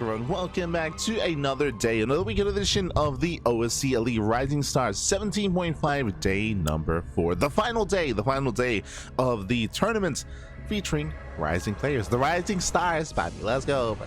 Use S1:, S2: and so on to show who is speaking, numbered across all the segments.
S1: everyone, welcome back to another day, another weekend edition of the OSC Elite Rising Star 17.5 day number 4, the final day of the tournament featuring rising players, the Rising Stars, baby. Let's go.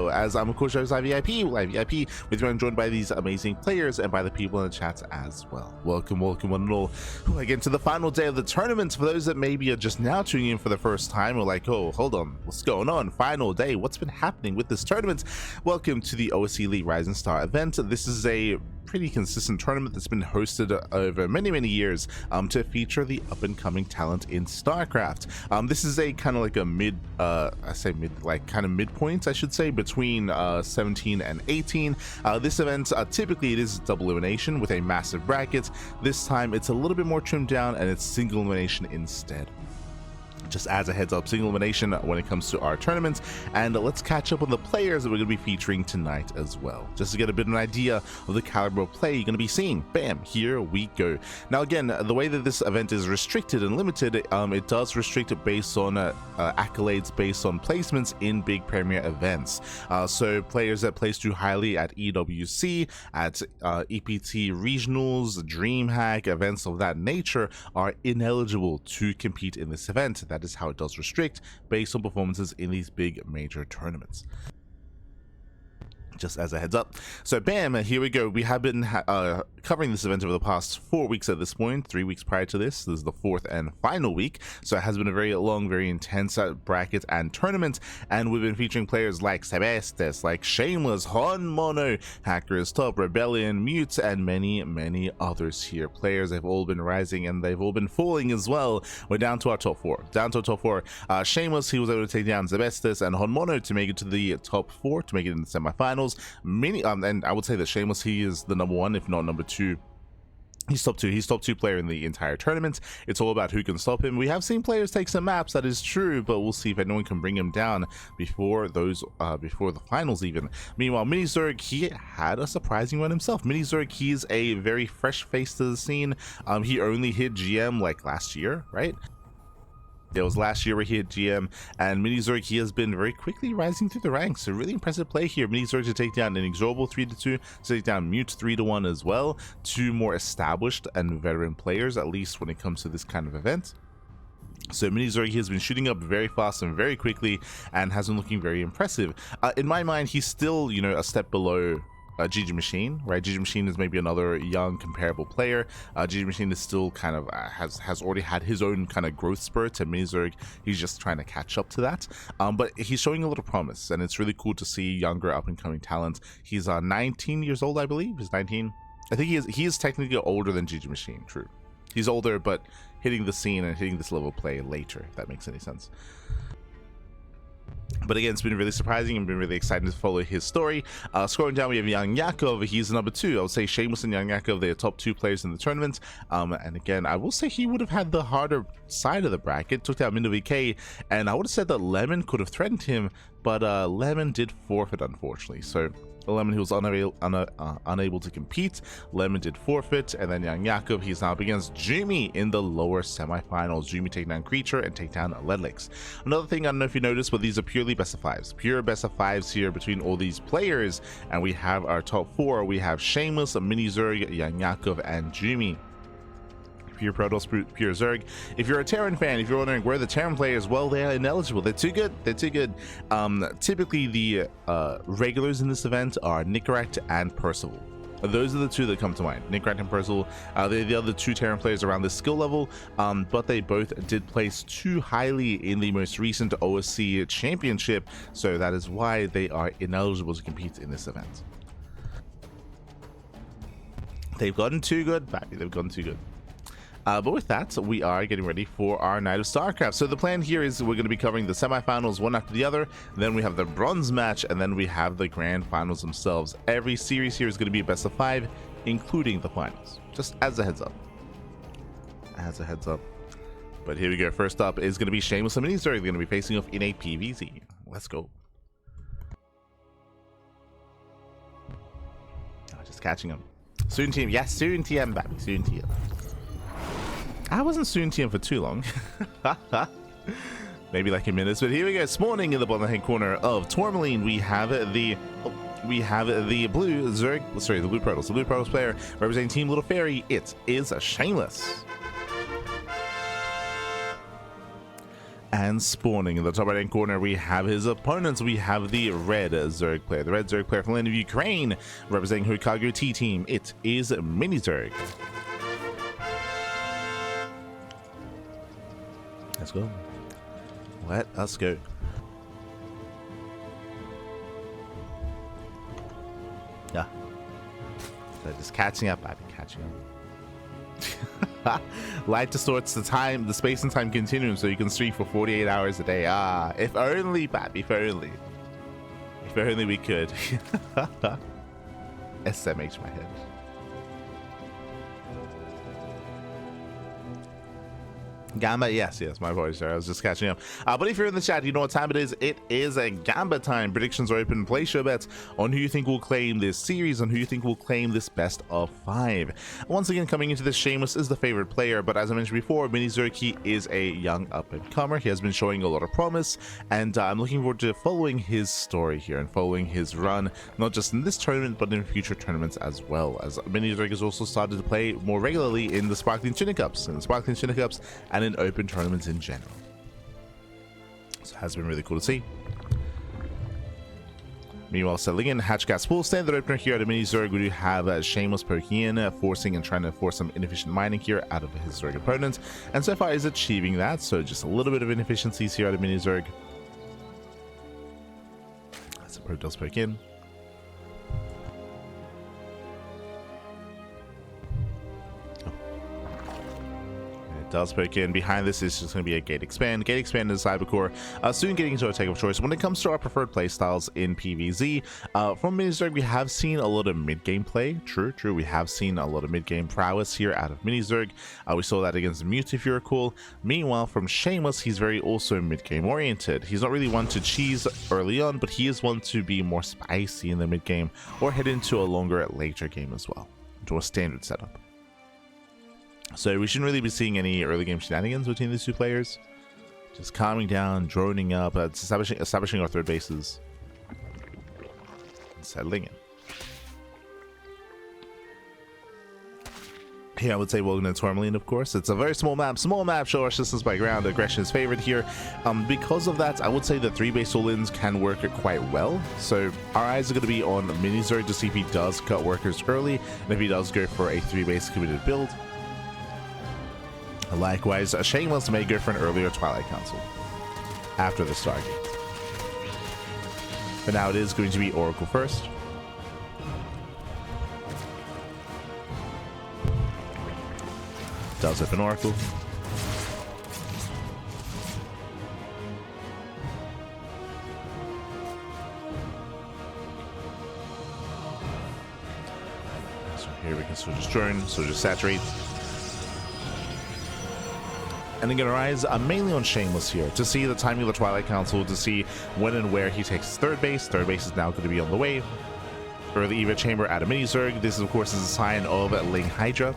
S1: As I'm of course live VIP with you, I'm joined by these amazing players and by the people in the chat as well. Welcome one and all again to the final day of the tournament. For those that maybe are just now tuning in for the first time, or like, oh, hold on, what's going on? Final day, what's been happening with this tournament? Welcome to the OSC Elite Rising Star event. This is a pretty consistent tournament that's been hosted over many years to feature the up-and-coming talent in StarCraft. This is a kind of like a midpoint, I should say, between 17 and 18. This event, typically it is double elimination with a massive bracket. This time it's a little bit more trimmed down and it's single elimination instead. Just as a heads up, single elimination when it comes to our tournaments. And let's catch up on the players that we're going to be featuring tonight as well, just to get a bit of an idea of the caliber of play you're going to be seeing. Bam, here we go. Now again, the way that this event is restricted and limited, it does restrict it based on accolades, based on placements in big premier events. So players that place too highly at EWC, at EPT regionals, DreamHack, events of that nature are ineligible to compete in this event. That is how it does restrict based on performances in these big major tournaments. Just as a heads up. So bam, here we go. We have been covering this event over the past 4 weeks at this point, 3 weeks prior to this. This is the fourth and final week. So it has been a very long, very intense bracket and tournament. And we've been featuring players like Shameless, like Shameless, Mono, Hackers, Top, Rebellion, Mute, and many others here. Players, they've all been rising and they've all been falling as well. We're down to our top four. Shameless, he was able to take down Zebestis and Mono to make it to the top 4, to make it in the semifinals. And I would say that Shameless, he is the number 1, if not number 2. He's top 2. He's top 2 player in the entire tournament. It's all about who can stop him. We have seen players take some maps, that is true, but we'll see if anyone can bring him down before those before the finals even. Meanwhile, MiniZerg, he had a surprising one himself. MiniZerg, he's a very fresh face to the scene. He only hit GM like last year, right? It was last year where he hit GM, and MiniZerg, he has been very quickly rising through the ranks. So really impressive play here. MiniZerg to take down Inexorable 3-2, to take down Mute 3-1 as well. 2 more established and veteran players, at least when it comes to this kind of event. So MiniZerg, he has been shooting up very fast and very quickly and has been looking very impressive. In my mind, he's still, you know, a step below GG Machine, right? GG Machine is maybe another young comparable player. GG Machine is still kind of has already had his own kind of growth spurt, and MiniZerg, he's just trying to catch up to that. But he's showing a little promise, and it's really cool to see younger up and coming talent. He's 19 years old, I believe. He's 19. I think he is technically older than GG Machine. True, he's older, but hitting the scene and hitting this level of play later, if that makes any sense. But again, it's been really surprising and been really exciting to follow his story. Scrolling down, we have Young Yakov. He's number 2. I would say Shameless and Young Yakov, they are top 2 players in the tournament. And again, I will say he would have had the harder side of the bracket. Took down MiniZergUA, and I would have said that Lemon could have threatened him, but Lemon did forfeit, unfortunately. So Lemon, he was unable to compete. Lemon did forfeit, and then Young Yakov, he's now up against Jimmy in the lower semifinals. Jimmy take down Creature and take down Ledlix. Another thing, I don't know if you noticed, but these are purely best of 5s. Pure best of 5s here between all these players, and we have our top 4. We have Shameless, MiniZerg, Young Yakov, and Jimmy. Pure Protoss, Pure Zerg. If you're a Terran fan, if you're wondering where the Terran players, well, they are ineligible. They're too good. Typically the regulars in this event are Nicorette and Percival. Those are the 2 that come to mind. Nicorette and Percival. They're the other 2 Terran players around this skill level, but they both did place too highly in the most recent OSC championship, so that is why they are ineligible to compete in this event. They've gotten too good, baby. They've gotten too good. But with that, we are getting ready for our night of StarCraft. So the plan here is we're going to be covering the semifinals one after the other, then we have the bronze match, and then we have the grand finals themselves. Every series here is going to be a best of 5, including the finals, just as a heads up. But here we go. First up is going to be Shameless and MiniZerg. They're going to be facing off in a PvZ. Let's go. Just catching them. Soon TM. Yes, soon TM, baby. Soon TM. I wasn't soon TM for too long. maybe like a minute. But here we go. Spawning in the bottom hand corner of Tourmaline, we have the blue Zerg, sorry, the blue Protoss. The blue Protoss player representing Team Little Fairy. It is Shameless. And spawning in the top right hand corner, we have his opponents. We have the red Zerg player. The red Zerg player from the land of Ukraine, representing Hokago T team. It is MiniZerg. Let's go. Let us go. Yeah. So just catching up. I've been catching up. Light distorts the space and time continuum, so you can stream for 48 hours a day. Ah, if only, Pat, if only we could. SMH my head. Gamba, yes, my voice there. I was just catching up. But if you're in the chat, you know what time it is. It is a Gamba time. Predictions are open. Place your bets on who you think will claim this series, on who you think will claim this best of 5. Once again, coming into this, Shameless is the favorite player, but as I mentioned before, MiniZerg is a young up-and-comer. He has been showing a lot of promise, and I'm looking forward to following his story here and following his run, not just in this tournament, but in future tournaments as well, as MiniZerg has also started to play more regularly in the Sparkling Tuna Cups, and in open tournaments in general. So it has been really cool to see. Meanwhile, settling in, Hatchcat's full standard opener here at a MiniZerg. We do have Shameless poking in, forcing and trying to force some inefficient mining here out of his Zerg opponent, and so far is achieving that. So just a little bit of inefficiencies here at a MiniZerg. As the Pro does poke in. Does poke in. Behind this is just going to be a gate expand. Gate expand is Cybercore. Soon getting into a take of choice. When it comes to our preferred playstyles in PvZ, from MiniZerg, we have seen a lot of mid-game play. True. We have seen a lot of mid-game prowess here out of MiniZerg. We saw that against Mute, if you recall. Meanwhile, from Shameless, he's very also mid-game oriented. He's not really one to cheese early on, but he is one to be more spicy in the mid-game or head into a longer later game as well, into a standard setup. So we shouldn't really be seeing any early game shenanigans between these two players. Just calming down, droning up, establishing our third bases, and settling in. Here I would say welcome to Tourmaline, of course. It's a very small map, show our systems by ground. Aggression is favored here. Because of that, I would say the 3 base all-ins can work it quite well. So our eyes are going to be on MiniZerg to see if he does cut workers early, and if he does go for a 3 base committed build. Likewise, Shameless may go for an earlier Twilight Council after the Stargate. But now it is going to be Oracle first. Does open Oracle. So here we can still just drone, so just saturate. And again, our eyes are mainly on Shameless here to see the timing of the Twilight Council, to see when and where he takes his third base. Third base is now going to be on the way. Early Eva Chamber at a MiniZerg. This, of course, is a sign of Ling Hydra.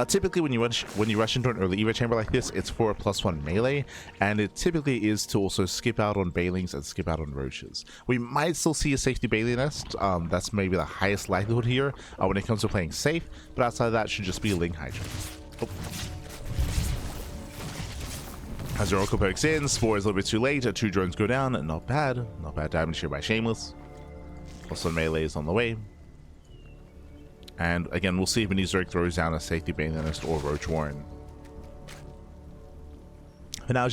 S1: Typically, when you rush into an early Eva Chamber like this, it's for a +1 melee, and it typically is to also skip out on Bailings and skip out on Roaches. We might still see a safety Bailey nest. That's maybe the highest likelihood here when it comes to playing safe, but outside of that, it should just be Ling Hydra. Oh. As your Oracle pokes in, Spore is a little bit too late. 2 drones go down. Not bad damage here by Shameless. Also melee is on the way. And again, we'll see if MiniZerg throws down a safety Banelist or Roach Warren. For now,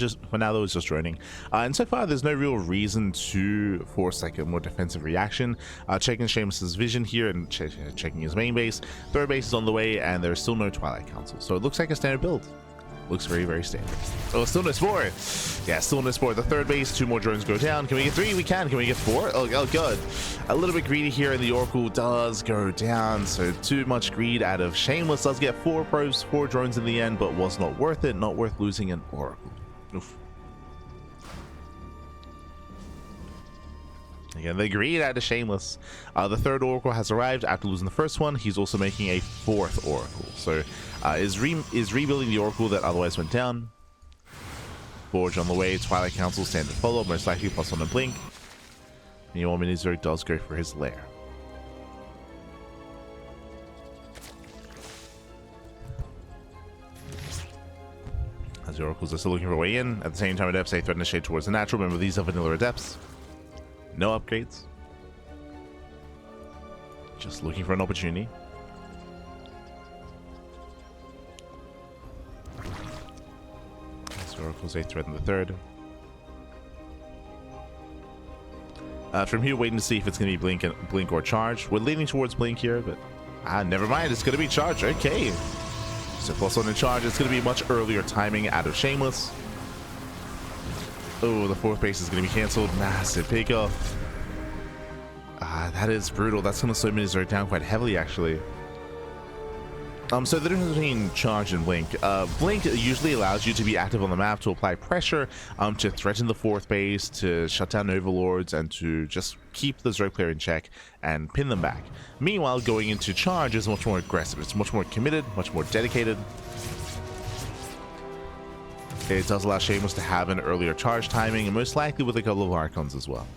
S1: though, it's just droning. And so far, there's no real reason to force like a more defensive reaction. Checking Shameless's vision here and checking his main base. Third base is on the way, and there's still no Twilight Council. So it looks like a standard build. Looks very, very standard. Oh, still no Spore. Yeah, still no Spore. The third base, 2 more drones go down. Can we get 3? We can. Can we get 4? Oh, good. A little bit greedy here, and the Oracle does go down. So too much greed out of Shameless. Does get 4 probes, 4 drones in the end, but was not worth it. Not worth losing an Oracle. Oof. Again, the greed out of Shameless. The third Oracle has arrived after losing the first one. He's also making a 4th Oracle. So is rebuilding the Oracle that otherwise went down. Forge on the way. Twilight Council standard follow, most likely +1 and blink. Meanwhile, MiniZerg does go for his lair. As the Oracles are still looking for a way in. At the same time, Adepts they threaten to shade towards the natural. Remember, these are vanilla Adepts. No upgrades. Just looking for an opportunity. As the Oracles they threaten the third. From here, waiting to see if it's going to be blink or charge. We're leaning towards blink here, but never mind. It's going to be charge. Okay. So +1 in charge. It's going to be much earlier timing out of Shameless. Oh, the 4th base is going to be cancelled. Massive pickup. That is brutal. That's going to slow MiniZerg down quite heavily, actually. So the difference between charge and blink. Blink usually allows you to be active on the map to apply pressure, to threaten the 4th base, to shut down overlords, and to just keep the Zerg player in check and pin them back. Meanwhile, going into charge is much more aggressive. It's much more committed, much more dedicated. It does allow Shameless to have an earlier charge timing, and most likely with a couple of Archons as well.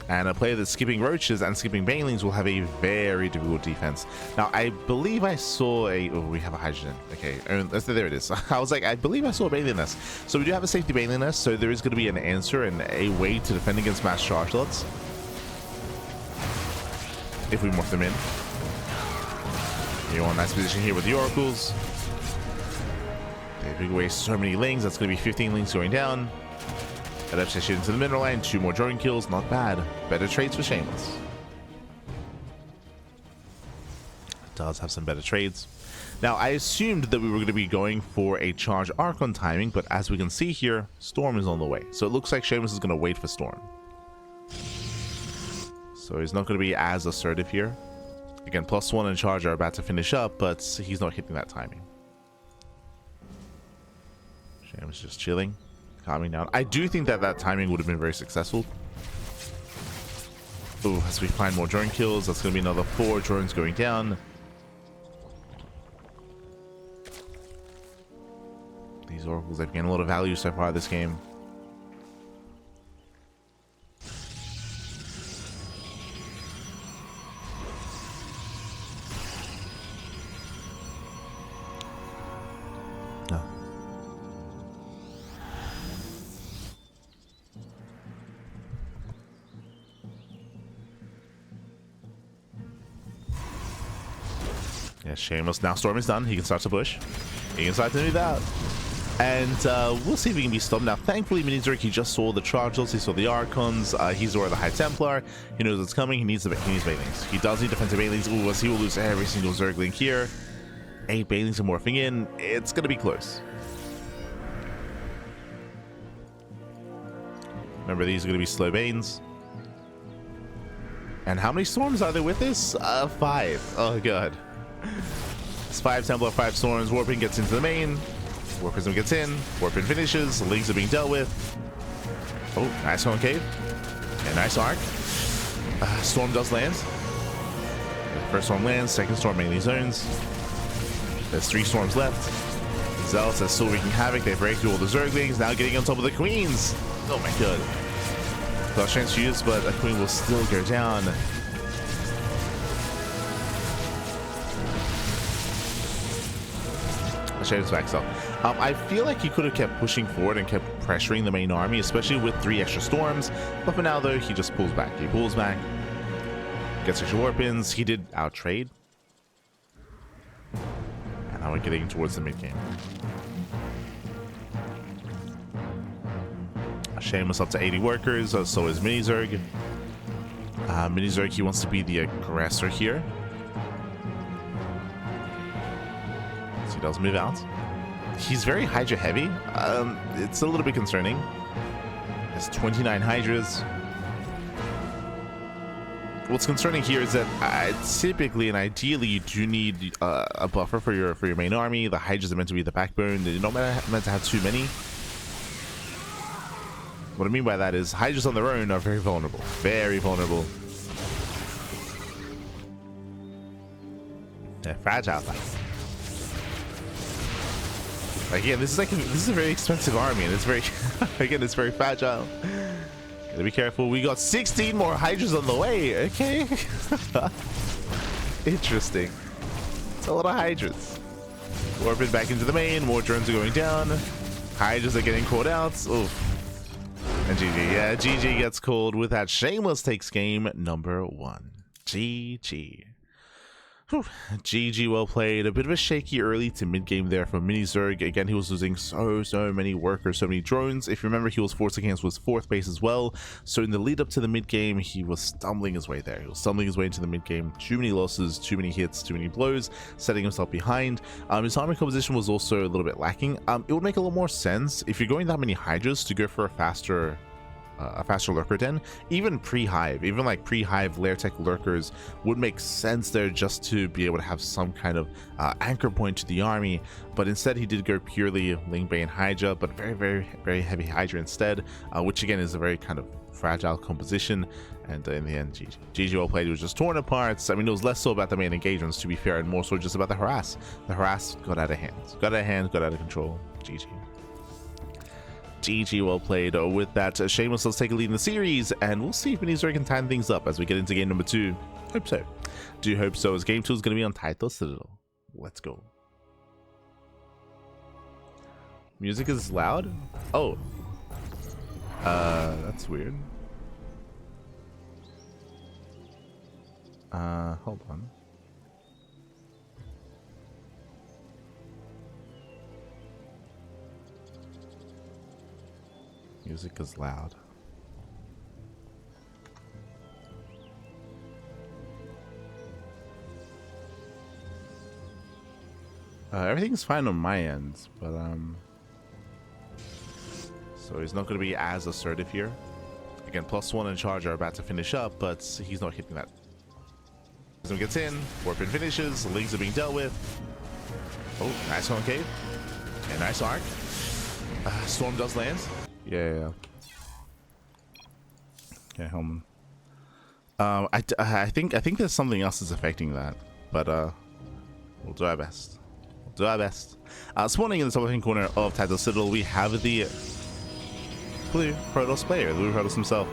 S1: And a player that's skipping Roaches and skipping Banelings will have a very difficult defense. Now, I believe I saw a... Oh, we have a Hydrogen. Okay, there it is. I was like, I believe I saw a Baneling Nest. So we do have a safety Baneling Nest, so there is going to be an answer and a way to defend against mass charge lots. If we morph them in. You're in a nice position here with the Oracles. They big away so many Lings. That's going to be 15 Lings going down. Adepts shit into the mineral line, 2 more drone kills, not bad. Better trades for Shameless. Does have some better trades. Now, I assumed that we were going to be going for a charge Archon timing, but as we can see here, Storm is on the way. So it looks like Shameless is going to wait for Storm. So he's not going to be as assertive here. Again, +1 and charge are about to finish up, but he's not hitting that timing. Shameless just chilling. Calming down. I do think that that timing would have been very successful. Ooh, as we find more drone kills, that's going to be another 4 drones going down. These Oracles, they've gained a lot of value so far this game. Yeah, Shameless. Now Storm is done. He can start to push. He can start to do that. And we'll see if he can be stopped. Now, thankfully, MiniZerg, he just saw the Chargers. He saw the Archons. He's aware of the High Templar. He knows what's coming. He needs Banelings. He does need defensive Banelings. Ooh, as he will lose every single Zergling here. 8 Banelings are morphing in. It's going to be close. Remember, these are going to be slow Banes. And how many Storms are there with this? 5. Oh, God. It's 5 Templar, 5 Storms. Warping gets into the main. Warp Prism gets in. Warping finishes. The Lings are being dealt with. Oh, nice concave. And nice arc. Storm does land. First Storm lands. Second Storm mainly zones. There's 3 Storms left. Zealots are still wreaking havoc. They break through all the Zerglings. Now getting on top of the Queens. Oh my god. Flash chance to use, but a Queen will still go down. Shadows backs up. I feel like he could have kept pushing forward and kept pressuring the main army, especially with 3 extra Storms. But for now, though, he just pulls back. He pulls back, gets extra warp-ins. He did out-trade. And now we're getting towards the mid-game. Shameless up to 80 workers, so is MiniZerg. MiniZerg, he wants to be the aggressor here. So he does move out. He's very Hydra heavy. It's a little bit concerning. There's 29 Hydras. What's concerning here is that typically and ideally you do need a buffer for your main army. The Hydras are meant to be the backbone. They're not meant to have too many. What I mean by that is Hydras on their own are very vulnerable. Very vulnerable. They're fragile. Again, this is a very expensive army, and it's very again, it's very fragile. Gotta be careful. We got 16 more Hydras on the way. Okay. Interesting. It's a lot of Hydras. Orbit back into the main. More drones are going down. Hydras are getting caught out. Oof. And GG. Yeah, GG gets called with that. Shameless takes game number 1. GG. Whew. GG, well played. A bit of a shaky early to mid game there from MiniZerg. Again, he was losing so many workers, so many drones. If you remember, he was forced against his 4th base as well. So in the lead up to the mid game, he was stumbling his way there. He was stumbling his way into the mid game. Too many losses, too many hits, too many blows, setting himself behind. His army composition was also a little bit lacking. It would make a lot more sense if you're going that many Hydras to go for a faster lurker den. Even pre-hive, even like pre-hive lair tech lurkers would make sense there, just to be able to have some kind of anchor point to the army. But instead he did go purely Lingbane Hydra, but very heavy Hydra instead, which again is a very kind of fragile composition. And in the end, GG well played. It was just torn apart. I mean, it was less so about the main engagements, to be fair, and more so just about the harass. The harass got out of hand, got out of control. GG. GG, well played. With that, Shameless, let's take a lead in the series, and we'll see if MiniZerg can time things up as we get into game number 2. Hope so. Do hope so, as game 2 is going to be on Title Citadel. Let's go. Music is loud? Oh. That's weird. Hold on. Music is loud. Everything's fine on my end, but so he's not going to be as assertive here. Again, +1 and charge are about to finish up, but he's not hitting that. Prism gets in, warp-in finishes, links are being dealt with. Oh, nice concave. Okay, nice arc. Storm does land. Yeah. Okay, Hellman. I think there's something else that's affecting that, but we'll do our best. Spawning in the top left corner of Title Citadel, we have the Blue Protoss player, the Blue Protoss himself,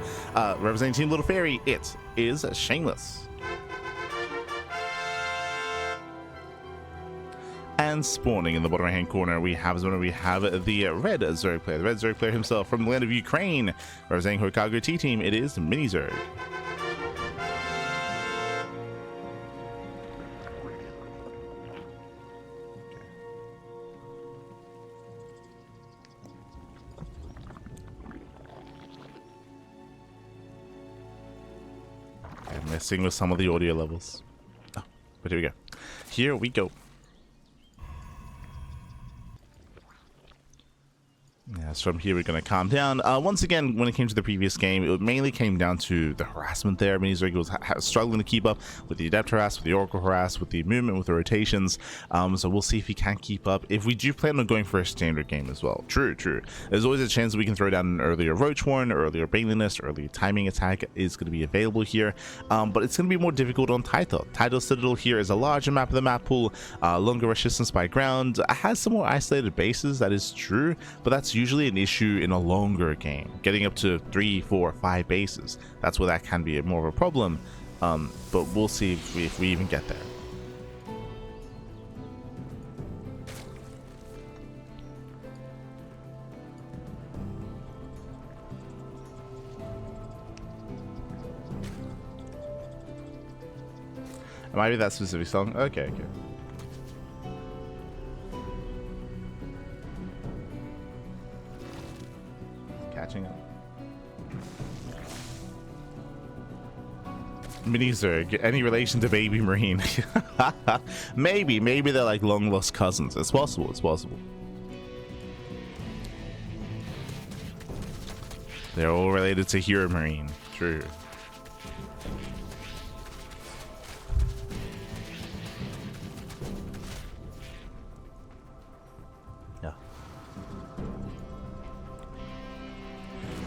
S1: representing Team Little Fairy. It is Shameless. And spawning in the bottom right hand corner, we have the red Zerg player, the red Zerg player himself from the land of Ukraine, representing Hokago T Team. It is MiniZerg. I'm messing with some of the audio levels. Oh, but here we go. Here we go. Yeah, so from here we're going to calm down. Once again, when it came to the previous game, it mainly came down to the harassment there. MiniZerg was struggling to keep up with the Adept harass, with the Oracle harass, with the movement, with the rotations. So we'll see if he can keep up. If we do plan on going for a standard game as well. True. There's always a chance that we can throw down an earlier Roach Warren, earlier Baneliness, earlier timing attack is going to be available here. But it's going to be more difficult on Title. Title Citadel here is a larger map of the map pool, longer resistance by ground, has some more isolated bases, that is true, but that's usually an issue in a longer game. Getting up to 3, 4, 5 bases, that's where that can be more of a problem. But we'll see if we even get there. It might be that specific song. Okay. Catching up. MiniZerg, any relation to Baby Marine? maybe they're like long lost cousins. It's possible. They're all related to Hero Marine. True.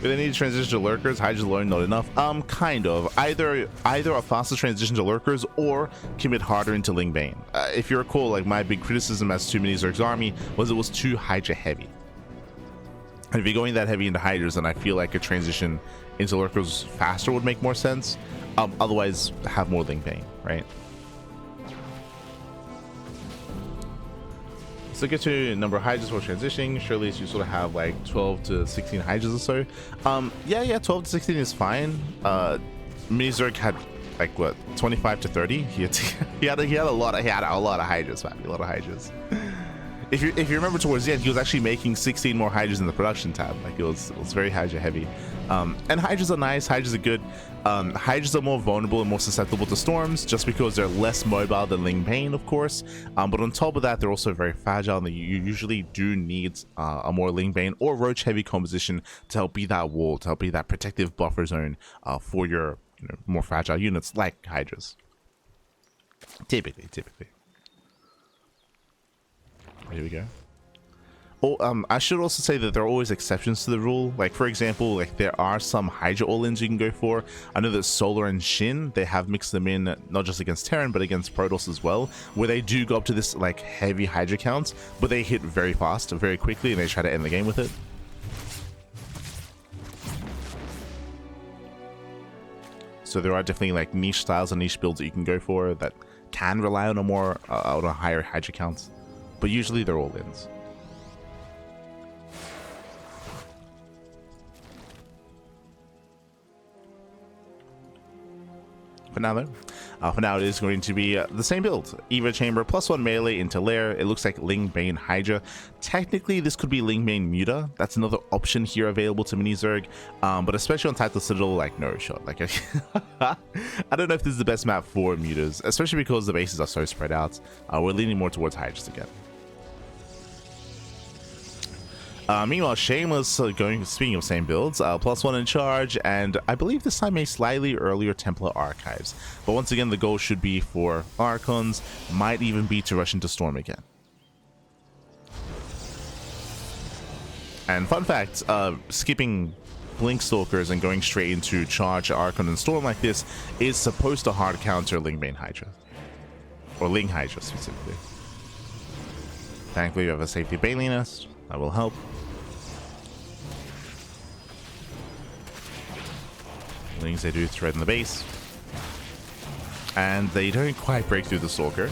S1: Do they need to transition to lurkers? Hydras alone not enough. Kind of. Either a faster transition to lurkers or commit harder into Ling Bane. If you recall, like my big criticism as to MiniZerg's army was it was too Hydra heavy. And if you're going that heavy into Hydras, then I feel like a transition into lurkers faster would make more sense. Otherwise, have more Ling Bane, right? So get to number of Hydras for transitioning. Surely you sort of have like 12 to 16 Hydras or so. Yeah, 12 to 16 is fine. MiniZerg had like what 25 to 30. He had a lot of Hydras, man. A lot of Hydras. If you remember towards the end, he was actually making 16 more Hydras in the production tab. Like it was very Hydra heavy. And Hydras are nice. Hydras are good. Hydras are more vulnerable and more susceptible to storms just because they're less mobile than Ling Bane, of course. But on top of that, they're also very fragile, and you usually do need a more Ling Bane or Roach heavy composition to help be that wall, to help be that protective buffer zone for your more fragile units like Hydras. Typically. Here we go. Oh, I should also say that there are always exceptions to the rule. Like, for example, like there are some Hydra all-ins you can go for. I know that Solar and Shin, they have mixed them in not just against Terran, but against Protoss as well, where they do go up to this like heavy Hydra count, but they hit very fast, very quickly, and they try to end the game with it. So there are definitely like niche styles and niche builds that you can go for that can rely on a higher Hydra count, but usually they're all-ins. For now it is going to be the same build. Eva Chamber +1 melee into Lair. It looks like Ling Bane Hydra. Technically this could be Ling Bane Muta. That's another option here available to MiniZerg. But especially on Tactical Citadel, like no shot. Like I don't know if this is the best map for Mutas, especially because the bases are so spread out. We're leaning more towards Hydras again. Meanwhile, Shameless, speaking of same builds, +1 in charge, and I believe this time a slightly earlier Templar Archives. But once again, the goal should be for Archons, might even be to rush into Storm again. And fun fact, skipping Blink Stalkers and going straight into Charge, Archon, and Storm like this is supposed to hard counter Ling Bane Hydra. Or Ling Hydra specifically. Thankfully, we have a safety Bailey Nest. That will help. Lings, they do thread in the base. And they don't quite break through the Stalker.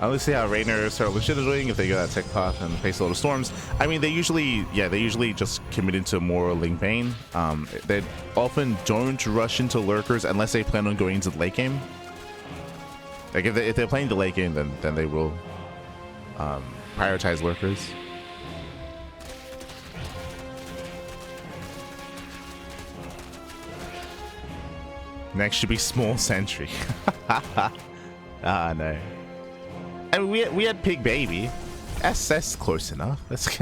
S1: Let's see how Raynor are legit doing if they go that tech path and face a lot of storms. I mean, they usually just commit into more Ling Bane. They often don't rush into lurkers unless they plan on going into the late game. Like if they're playing the late game, then they will prioritize lurkers. Next should be small sentry. Ah, no. I mean, we had Pig Baby. That's close enough. That's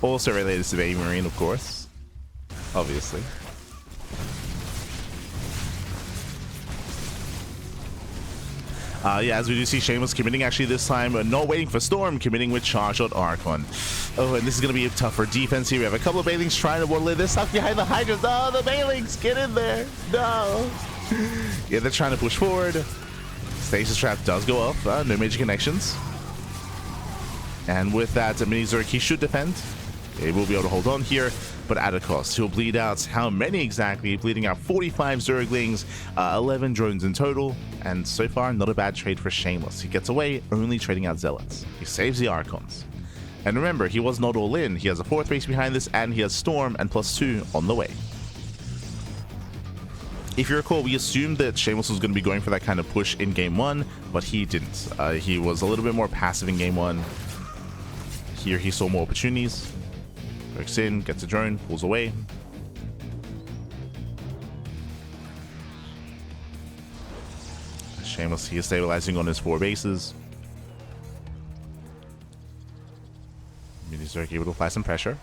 S1: also related to Baby Marine, of course. Obviously. Yeah, as we do see Shameless committing actually this time, not waiting for Storm, committing with Charge on Archon. Oh, and this is going to be a tougher defense here. We have a couple of Bailings trying to waddle in. They're stuck behind the Hydras. Oh, the Bailings, get in there. No. Yeah, they're trying to push forward. Stasis Trap does go off. No major connections. And with that, MiniZerg, he should defend. He will be able to hold on here, but at a cost. He'll bleed out how many exactly? Bleeding out 45 Zerglings, 11 drones in total, and so far, not a bad trade for Shameless. He gets away only trading out Zealots. He saves the Archons. And remember, he was not all in. He has a 4th base behind this, and he has Storm and +2 on the way. If you recall, we assumed that Shameless was going to be going for that kind of push in Game 1, but he didn't. He was a little bit more passive in Game 1. Here he saw more opportunities. Works in, gets a drone, pulls away. Shameless, he is stabilizing on his 4 bases. MiniZerg able to apply some pressure.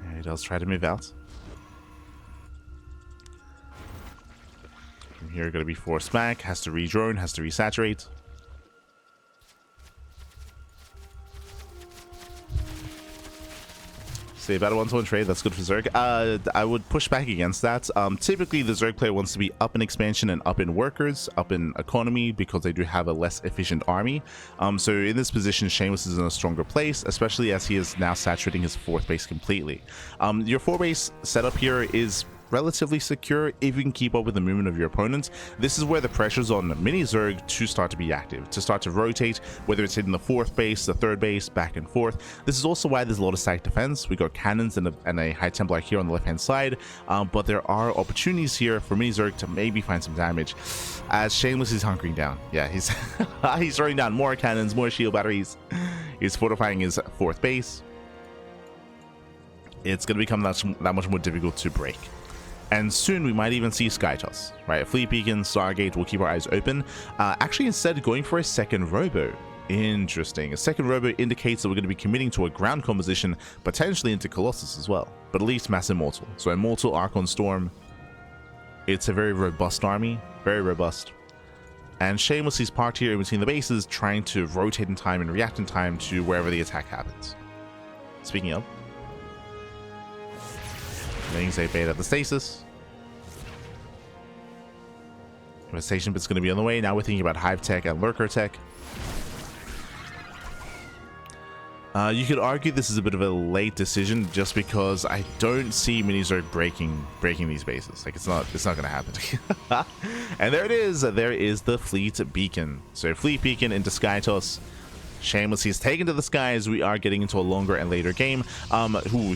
S1: And he does try to move out. From here, going to be forced back. Has to re-drone, has to resaturate. Say about a 1-to-1 trade, that's good for Zerg. I would push back against that. Typically, the Zerg player wants to be up in expansion and up in workers, up in economy, because they do have a less efficient army. So in this position, Shameless is in a stronger place, especially as he is now saturating his 4th base completely. Your 4-base setup here is relatively secure if you can keep up with the movement of your opponents. This is where the pressure's on MiniZerg to start to be active, to start to rotate, whether it's hitting the 4th base, the 3rd base, back and forth. This is also why there's a lot of static defense. We got cannons and a High Templar here on the left hand side, but there are opportunities here for MiniZerg to maybe find some damage as Shameless is hunkering down. Yeah, he's he's throwing down more cannons, more shield batteries. He's fortifying his 4th base. It's going to become that much more difficult to break. And soon we might even see Sky Toss, right? Fleet Beacon, Stargate, we'll keep our eyes open. Actually, instead going for a second Robo. Interesting. A second Robo indicates that we're going to be committing to a ground composition, potentially into Colossus as well. But at least Mass Immortal. So Immortal, Archon Storm. It's a very robust army. Very robust. And Shameless is parked here in between the bases, trying to rotate in time and react in time to wherever the attack happens. Speaking of, letting say bait at the stasis. Devastation bit's going to be on the way. Now we're thinking about Hive Tech and Lurker Tech. You could argue this is a bit of a late decision just because I don't see MiniZerg breaking these bases. Like it's not going to happen. And there it is. There is the Fleet Beacon. So Fleet Beacon into Sky Toss. Shameless, he's taken to the skies. We are getting into a longer and later game.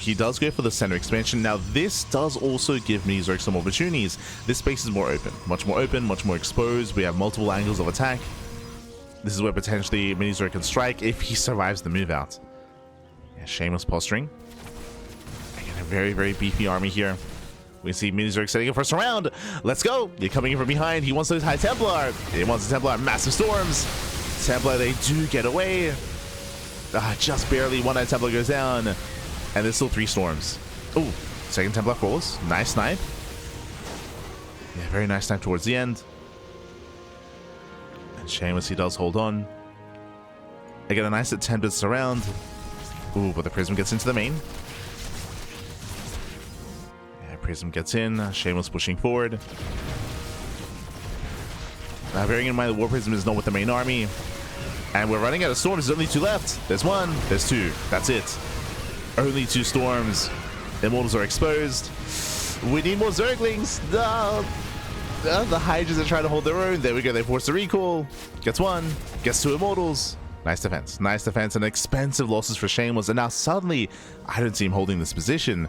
S1: He does go for the center expansion. Now, this does also give MiniZerg some opportunities. This space is more open, much more exposed. We have multiple angles of attack. This is where potentially MiniZerg can strike if he survives the move out. Yeah, Shameless posturing. Again, a very, very beefy army here. We see MiniZerg setting up first round. Let's go. You're coming in from behind. He wants those High Templar. He wants the Templar. Massive storms. Templar, they do get away. Just barely. One High Templar goes down. And there's still 3 storms. Oh, second Templar falls. Nice snipe. Yeah, very nice snipe towards the end. And Shameless, he does hold on. Again, a nice attempt to surround. Ooh, but the Prism gets into the main. Yeah, Prism gets in. Shameless pushing forward. Bearing in mind the War Prism is not with the main army. And we're running out of storms. There's only 2 left. There's 1. There's 2. That's it. Only 2 storms. Immortals are exposed. We need more Zerglings. The Hydras are trying to hold their own. There we go. They force the recall. Gets 1. Gets 2 Immortals. Nice defense. Nice defense and expensive losses for Shameless. And now suddenly, I don't see him holding this position.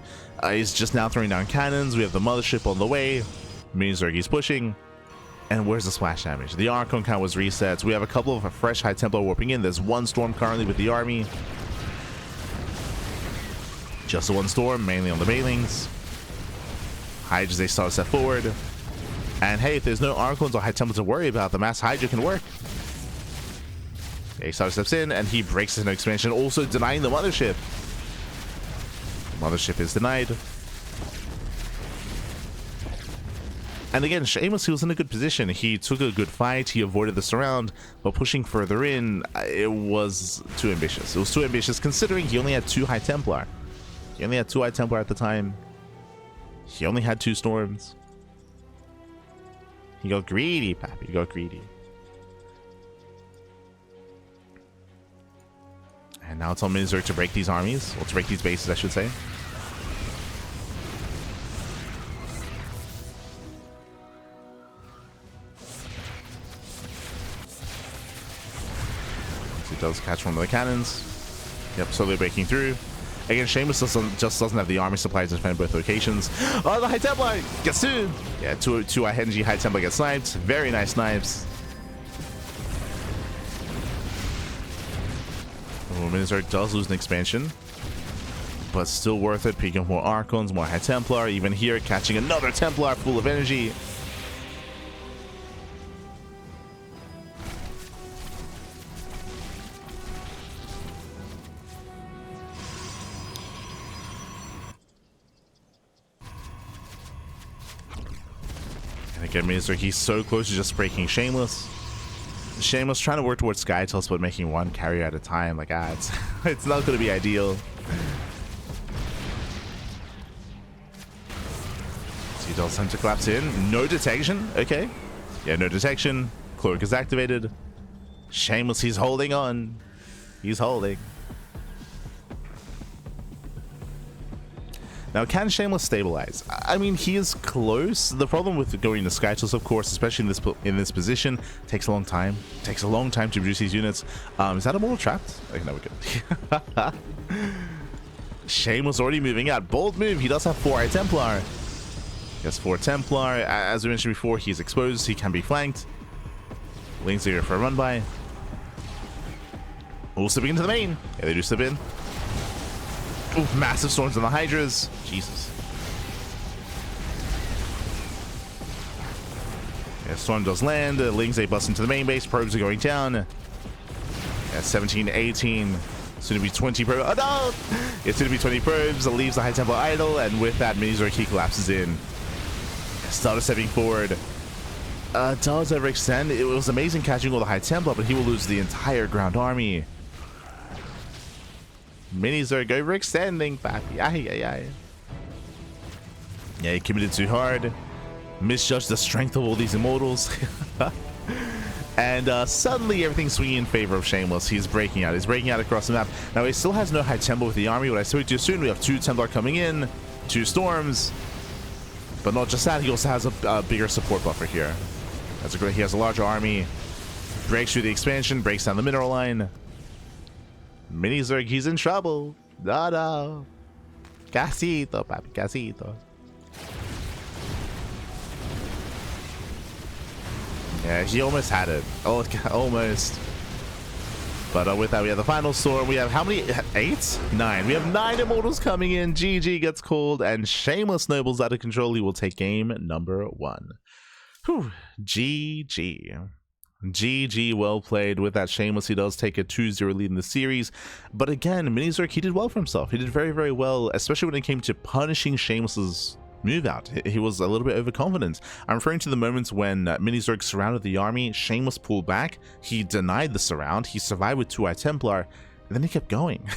S1: He's just now throwing down cannons. We have the Mothership on the way. MiniZerg, he's pushing. And where's the splash damage? The Archon count was reset. We have a couple of fresh High Templar warping in. There's 1 storm currently with the army. Just the 1 storm, mainly on the Bailings. Hydras, they start to step forward. And hey, if there's no Archons or High Templar to worry about, the Mass Hydra can work. A-Star steps in, and he breaks his expansion, also denying the Mothership. The Mothership is denied. And again, Shameless, he was in a good position. He took a good fight. He avoided the surround, but pushing further in, it was too ambitious. It was too ambitious considering he only had 2 High Templar. He only had 2 High Templar at the time. He only had 2 storms. He got greedy, Pappy. He got greedy. And now it's on MiniZerg to break these armies, or to break these bases, I should say. Does catch one of the cannons. Yep, slowly breaking through. Again, Shameless just doesn't have the army supplies to defend both locations. Oh, the High Templar gets 2. Yeah, 2 Henji High Templar get sniped. Very nice snipes. Oh, MiniZerg does lose an expansion. but still worth it. Picking up more Archons, more High Templar. Even here, catching another Templar full of energy. And again, MiniZerg, he's so close to just breaking Shameless. Shameless trying to work towards Sky Toss, but making one carrier at a time. Like, it's not going to be ideal. So he does time to collapse in. No detection. Okay. Yeah, no detection. Cloak is activated. Shameless, he's holding on. He's holding. Now, can Shameless stabilize? I mean, he is close. The problem with going to Skytoss, of course, especially in this position, takes a long time. Takes a long time to produce these units. Is that a mortal trapped? Okay, no, we're good. Shameless already moving out. Bold move. He does have 4 High Templar. He has 4 Templar. As we mentioned before, he's exposed. He can be flanked. Lings are here for a run by. All slipping into the main. Yeah, they do slip in. Ooh, massive storms on the Hydras. Jesus. Yeah, storm does land. Lings, they bust into the main base. Probes are going down. Yeah, 17, 18. Soon to be 20 probes. Oh no! It's soon to be 20 probes. It leaves the High Temple idle. And with that, MiniZerg, he collapses in. Started stepping forward. Does overextend. It was amazing catching all the High Templar, but he will lose the entire ground army. MiniZerg overextending, papi. Ay, ay, ay. Yeah, he committed too hard. Misjudged the strength of all these immortals. And suddenly everything's swinging in favor of Shameless. He's breaking out. He's breaking out across the map. Now, he still has no High Templar with the army. What I spoke to soon, we have 2 Templar coming in, 2 Storms. But not just that, he also has a bigger support buffer here. He has a larger army. Breaks through the expansion, breaks down the mineral line. MiniZerg, he's in trouble. No. Casito, papi, casito. Yeah, he almost had it. Oh, almost. But with that, we have the final storm. We have how many? 8? 9. We have 9 immortals coming in. GG gets called, and Shameless snowballs out of control. He will take game number 1. Whew. GG. GG, well played. With that, Shameless, he does take a 2-0 lead in the series. But again, MiniZerg, he did well for himself. He did very, very well, especially when it came to punishing Shameless's move out. He was a little bit overconfident. I'm referring to the moments when MiniZerg surrounded the army. Shameless pulled back. He denied the surround. He survived with 2 High Templar. And then he kept going.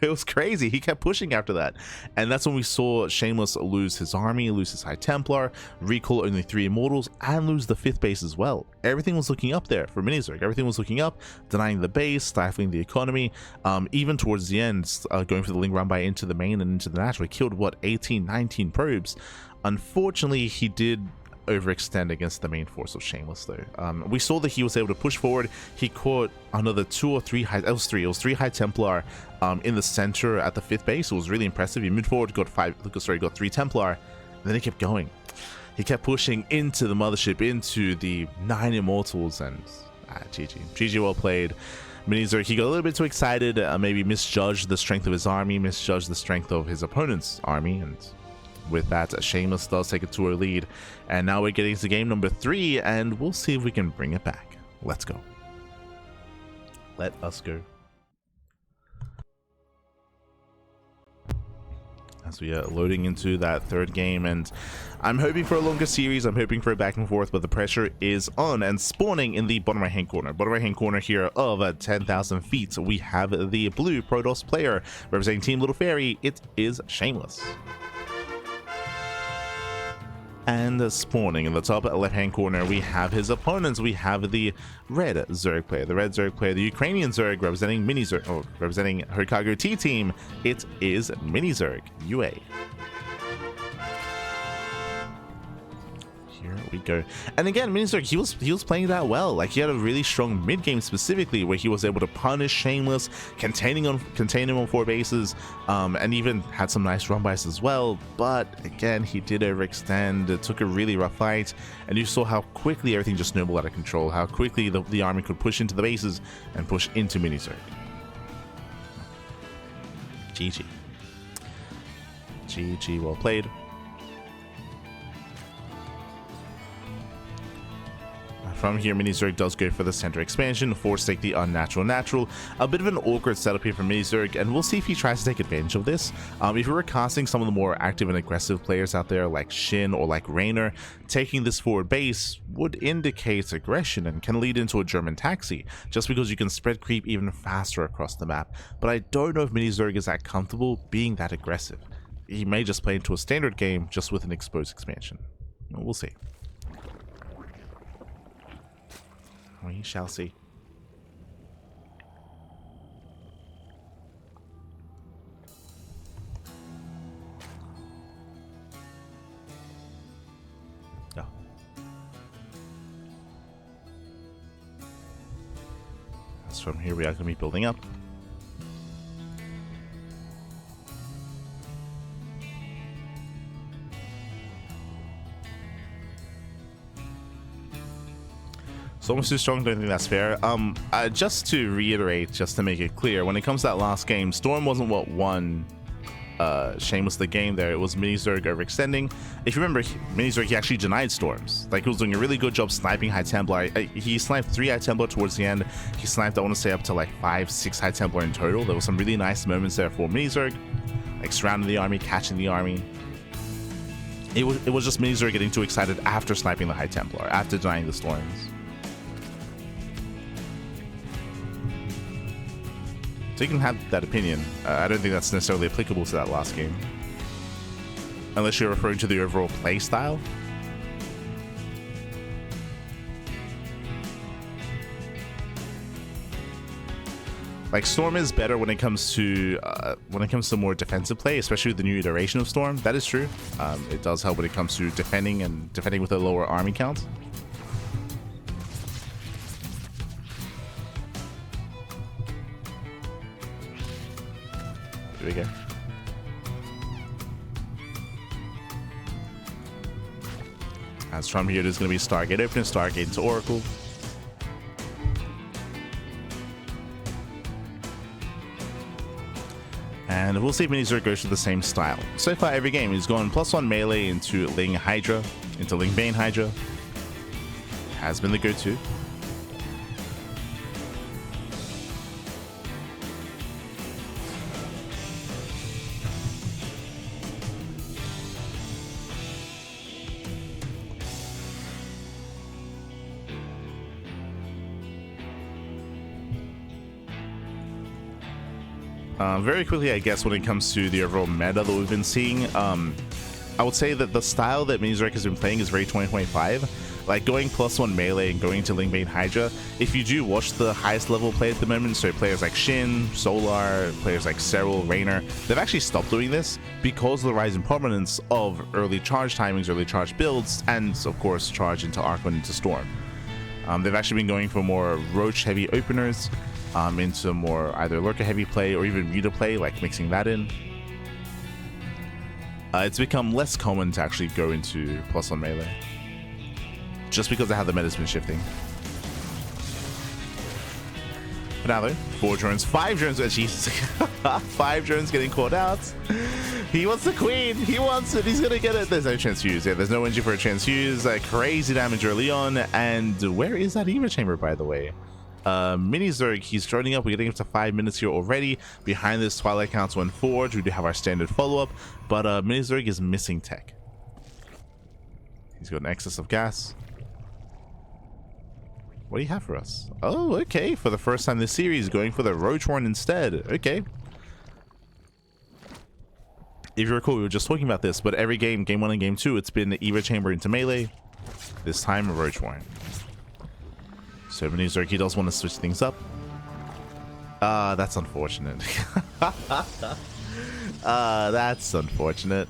S1: It was crazy. He kept pushing after that. And that's when we saw Shameless lose his army, lose his High Templar, recall only 3 Immortals, and lose the 5th base as well. Everything was looking up there for MiniZerg. Everything was looking up, denying the base, stifling the economy. Even towards the end, going for the Ling run by into the main and into the natural. He killed, what, 18, 19 probes. Unfortunately, he did overextend against the main force of Shameless though. We saw that he was able to push forward. He caught another 2 or 3 high, it was 3 High Templar in the center at the 5th base. It was really impressive. He moved forward, got 3 Templar, and then he kept going. He kept pushing into the mothership, into the 9 Immortals, and GG well played. MiniZerg, he got a little bit too excited, maybe misjudged the strength of his army, misjudged the strength of his opponent's army, and with that, Shameless does take a 2-0 lead. And now we're getting to game number 3, and we'll see if we can bring it back. Let's go. Let us go. As we are loading into that 3rd game, and I'm hoping for a longer series. I'm hoping for a back and forth, but the pressure is on. And spawning in the bottom right hand corner here of 10,000 feet, we have the blue Protoss player representing Team Little Fairy. It is Shameless. And spawning in the top left-hand corner, we have his opponents. We have the red Zerg player, the Ukrainian Zerg representing MiniZerg, or representing Hokago T team. It is MiniZergUA. Here we go. And again, MiniZerg, he was playing that well. Like, he had a really strong mid game specifically, where he was able to punish Shameless, contain him on 4 bases, and even had some nice run bys as well. But again, he did overextend. It took a really rough fight, and you saw how quickly everything just snowballed out of control. How quickly the army could push into the bases and push into MiniZerg. GG. GG, well played. From here, MiniZerg does go for the center expansion, force-take the unnatural natural. A bit of an awkward setup here for MiniZerg, and we'll see if he tries to take advantage of this. If we were casting some of the more active and aggressive players out there like Shin or like Raynor, taking this forward base would indicate aggression and can lead into a German taxi, just because you can spread creep even faster across the map. But I don't know if MiniZerg is that comfortable being that aggressive. He may just play into a standard game just with an exposed expansion. We'll see. We shall see. Oh. As from here, we are going to be building up. It's almost too strong, don't think that's fair. Just to reiterate, just to make it clear, when it comes to that last game, Storm wasn't what won Shameless the game there. It was MiniZerg overextending. If you remember, MiniZerg, he actually denied Storms. Like, he was doing a really good job sniping High Templar. He sniped 3 High Templar towards the end. He sniped, I want to say, up to like 5, 6 High Templar in total. There was some really nice moments there for MiniZerg, like surrounding the army, catching the army. It was just MiniZerg getting too excited after sniping the High Templar, after denying the Storms. So you can have that opinion. I don't think that's necessarily applicable to that last game. Unless you're referring to the overall play style. Like, Storm is better when it comes to more defensive play, especially with the new iteration of Storm. That is true. It does help when it comes to defending with a lower army count. Here we go. As from here, there's going to be Stargate open, Stargate into Oracle. And we'll see if MiniZerg goes to the same style. So far, every game he's gone +1 melee into Ling Hydra, into Ling Bane Hydra. Has been the go-to. Very quickly, I guess, when it comes to the overall meta that we've been seeing, I would say that the style that MiniZerg has been playing is very 2025. Like, going +1 melee and going to Ling Bane Hydra, if you do watch the highest level play at the moment, so players like Shin, Solar, players like Cyril, Raynor, they've actually stopped doing this because of the rise in prominence of early charge timings, early charge builds, and of course charge into Arc and into Storm. They've actually been going for more Roach heavy openers, into more either lurker heavy play or even Muta play, like mixing that in. It's become less common to actually go into +1 melee, just because of how the meta's been shifting. But now though, 4 drones, 5 drones, oh, Jesus. 5 drones getting caught out. He wants the queen, he wants it, he's gonna get it. There's no transfuse, yeah, there's no energy for a transfuse. Crazy damage early on, and where is that Eva chamber, by the way? MiniZerg, he's joining up. We're getting up to 5 minutes here already. Behind this, Twilight Council and Forge, we do have our standard follow-up, but MiniZerg is missing tech. He's got an excess of gas. What do you have for us? Oh, okay, for the first time this series, going for the Roach Horn instead. Okay. If you recall, we were just talking about this, but every game, Game 1 and Game 2, it's been the Eva Chamber into melee. This time, a Roach Horn. So MiniZerg, he does want to switch things up. That's unfortunate. That's unfortunate.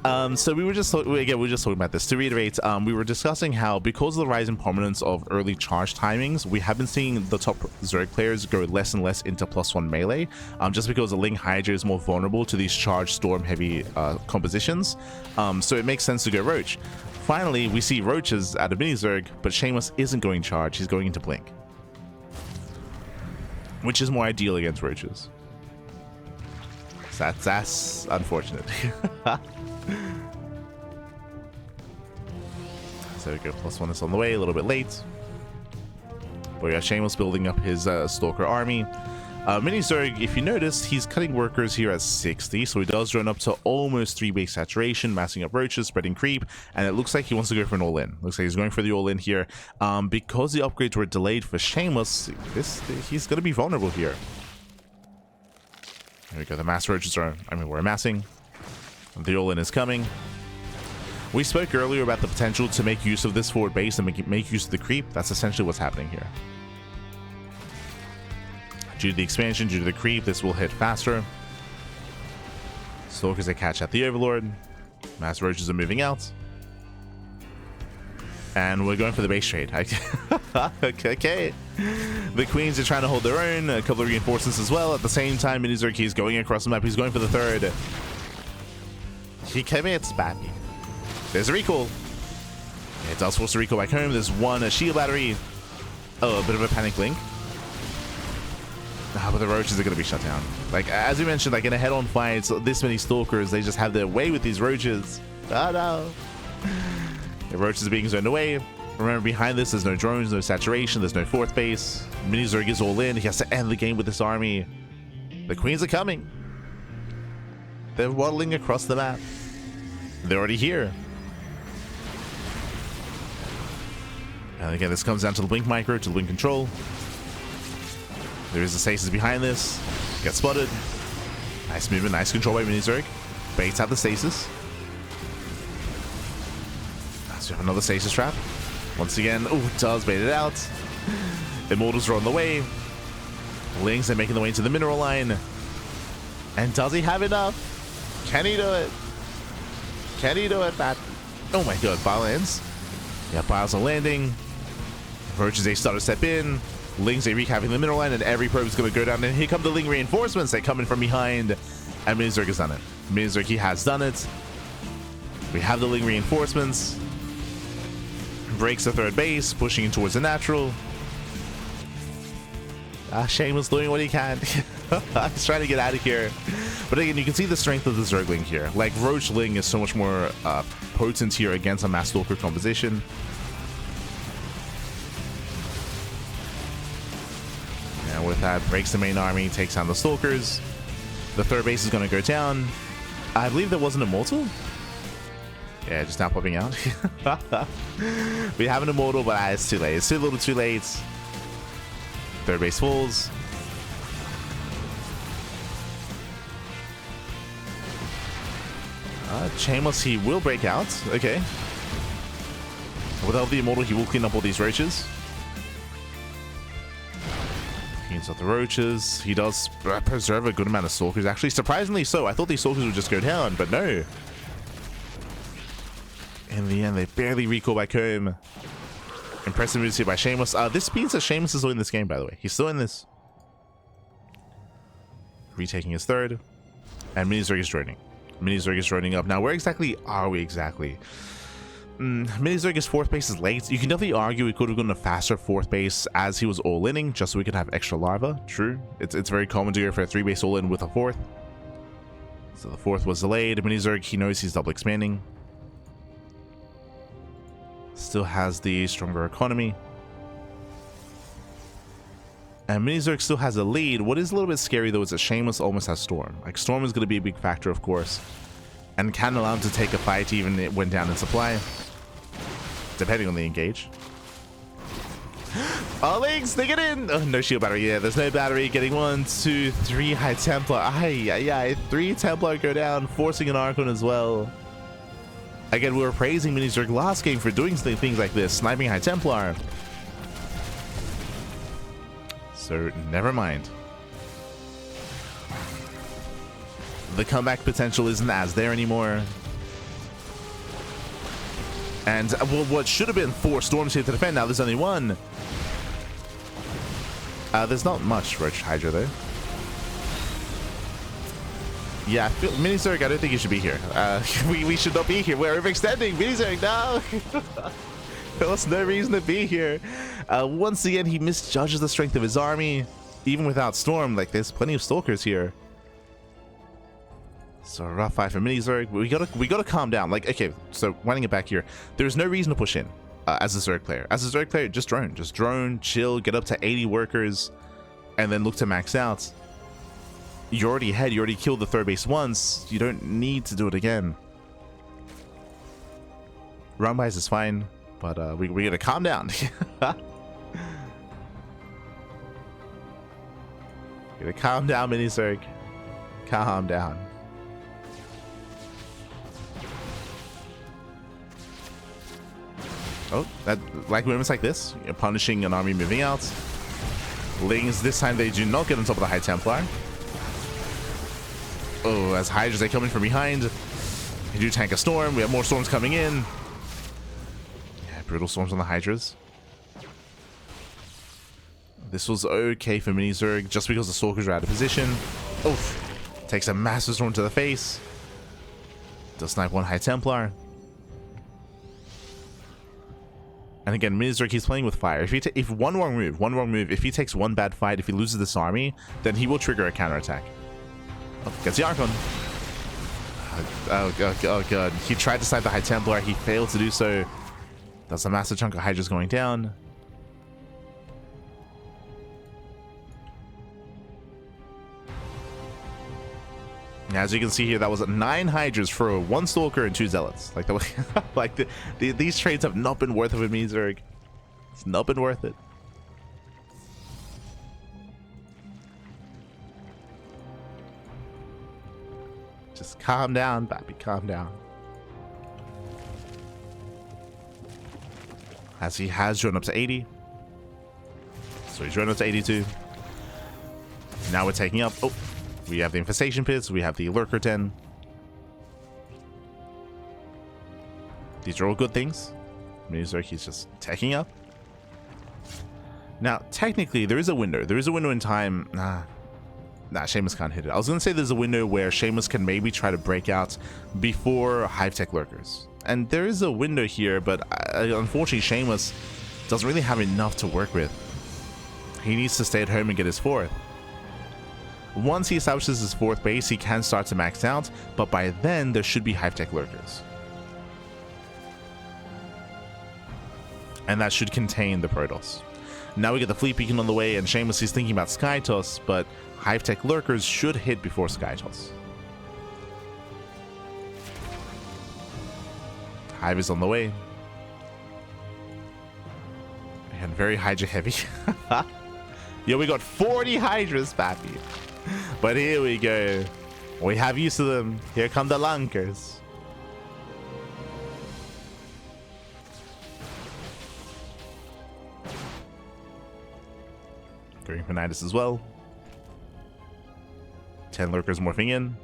S1: So we were just talking about this. To reiterate, we were discussing how because of the rise in prominence of early charge timings, we have been seeing the top Zerg players go less and less into +1 melee, just because the Ling Hydra is more vulnerable to these charge storm heavy compositions. So it makes sense to go Roach. Finally, we see Roaches out of MiniZerg, but Shameless isn't going charge, he's going into Blink, which is more ideal against Roaches. So that's unfortunate. So we go, +1 is on the way, a little bit late. But we got Shameless building up his Stalker army. MiniZerg, if you notice, he's cutting workers here at 60, so he does run up to almost 3 base saturation, massing up roaches, spreading creep, and it looks like he wants to go for an all-in. Looks like he's going for the all-in here. Because the upgrades were delayed for Shameless, he's going to be vulnerable here. There we go, the mass roaches are, we're amassing. The all-in is coming. We spoke earlier about the potential to make use of this forward base and make use of the creep. That's essentially what's happening here. Due to the expansion, due to the creep, this will hit faster. Stalkers they catch at the Overlord. Mass roaches are moving out. And we're going for the base trade. Okay. The Queens are trying to hold their own. A couple of reinforcements as well. At the same time, MiniZerg is going across the map. He's going for the third. He commits badly. There's a recall. It does force a recall back home. There's one shield battery. Oh, a bit of a panic link. But the roaches are going to be shut down. Like, as we mentioned, like in a head-on fight, this many Stalkers, they just have their way with these roaches. Oh no. The roaches are being zoned away. Remember, behind this, there's no drones, no saturation, there's no fourth base. MiniZerg is all in. He has to end the game with this army. The Queens are coming. They're waddling across the map. They're already here. And again, this comes down to the blink micro, to the blink control. There is a stasis behind this. Gets spotted. Nice movement, nice control by MiniZerg. Baits out the stasis. So we have another stasis trap. Once again, oh, does bait it out. Immortals are on the way. Lings are making their way into the mineral line. And does he have enough? Can he do it? Can he do it, Pat? Oh my god, Bile lands. Yeah, Biles are landing. Roaches, they start to step in. Lings, they recapping the mineral line, and every probe is going to go down. And here come the Ling reinforcements. They come in from behind. And MiniZerg has done it. MiniZerg, he has done it. We have the Ling reinforcements. Breaks the third base, pushing in towards the natural. Shameless doing what he can. He's trying to get out of here. But again, you can see the strength of the Zergling here. Like, Roach Ling is so much more potent here against a Mass Stalker composition. And with that, breaks the main army, takes down the Stalkers. The third base is going to go down. I believe there was an Immortal. Yeah, just now popping out. We have an Immortal, but it's too late. It's too little too late. Third base falls. Shameless, he will break out. Okay. Without the Immortal, he will clean up all these roaches. Cleans up the roaches. He does preserve a good amount of Stalkers. Actually, surprisingly so. I thought these Stalkers would just go down, but no. In the end, they barely recall back home. Impressive moves here by Shameless. This means that Shameless is still in this game, by the way. He's still in this. Retaking his third. And MiniZerg is joining. MiniZerg is joining up. Now, where exactly are we exactly? MiniZerg's fourth base is late. You can definitely argue we could have gone a faster fourth base as he was all-inning, just so we could have extra larva. True. It's very common to go for a 3-base all-in with a fourth. So the fourth was delayed. MiniZerg, he knows he's double expanding. Still has the stronger economy. And MiniZerg still has a lead. What is a little bit scary though is that Shameless almost has Storm. Like, Storm is going to be a big factor, of course, and can allow him to take a fight even it went down in supply, depending on the engage. Oh, Lings, they get in. Oh, no shield battery. Yeah, there's no battery. Getting 1, 2, 3 High Templar. Aye. 3 Templar go down, forcing an Archon as well. Again, we were praising MiniZerg last game for doing things like this, sniping High Templar. So, never mind. The comeback potential isn't as there anymore. And, well, what should have been 4 Storms here to defend, now there's only 1. There's not much Roach Hydra, though. Yeah, MiniZerg, I don't think you should be here. We should not be here. We're overextending. MiniZerg, no! There's no reason to be here. Once again, he misjudges the strength of his army. Even without Storm, like, there's plenty of Stalkers here. So a rough fight for MiniZerg. We gotta calm down. Like, okay, so winding it back here, there's no reason to push in as a Zerg player. As a Zerg player, just drone, chill, get up to 80 workers, and then look to max out. You're already ahead. You already killed the third base once. You don't need to do it again. Round buys is fine, but we gotta calm down. Gotta calm down, MiniZerg. Calm down. Oh, that like moments like this, you're punishing an army moving out. Lings, this time they do not get on top of the High Templar. Oh, as Hydras, they come in from behind. They do tank a storm. We have more storms coming in. Yeah, brutal storms on the Hydras. This was okay for MiniZerg just because the Stalkers are out of position. Oof. Takes a massive storm to the face. Does snipe one High Templar. And again, MiniZerg, he's playing with fire. If one wrong move, if he takes one bad fight, if he loses this army, then he will trigger a counterattack. Oh, gets the Archon. Oh god. He tried to snipe the High Templar. He failed to do so. That's a massive chunk of Hydras going down. As you can see here, that was 9 Hydras for 1 Stalker and 2 Zealots. Like, these trades have not been worth it with MiniZerg. It's not been worth it. Just calm down, Bappy, calm down. As he has drawn up to 80. So he's drawn up to 82. Now we're taking up. Oh. We have the Infestation Pits, we have the Lurker Den. These are all good things. MiniZerg, he's just taking up. Now, technically, there is a window. There is a window in time. Nah, Shameless can't hit it. I was going to say there's a window where Shameless can maybe try to break out before Hive Tech Lurkers. And there is a window here, but unfortunately, Shameless doesn't really have enough to work with. He needs to stay at home and get his 4th. Once he establishes his 4th base, he can start to max out, but by then there should be Hive Tech Lurkers. And that should contain the Protoss. Now we get the Fleet Beacon on the way, and Shameless is thinking about Skytoss, but Hive Tech Lurkers should hit before Skytoss. Hive is on the way. And very Hydra heavy. Yo, we got 40 Hydras, Pappy. But here we go. We have used to them. Here come the Lunkers. Going for Nidus as well. 10 Lurkers morphing in.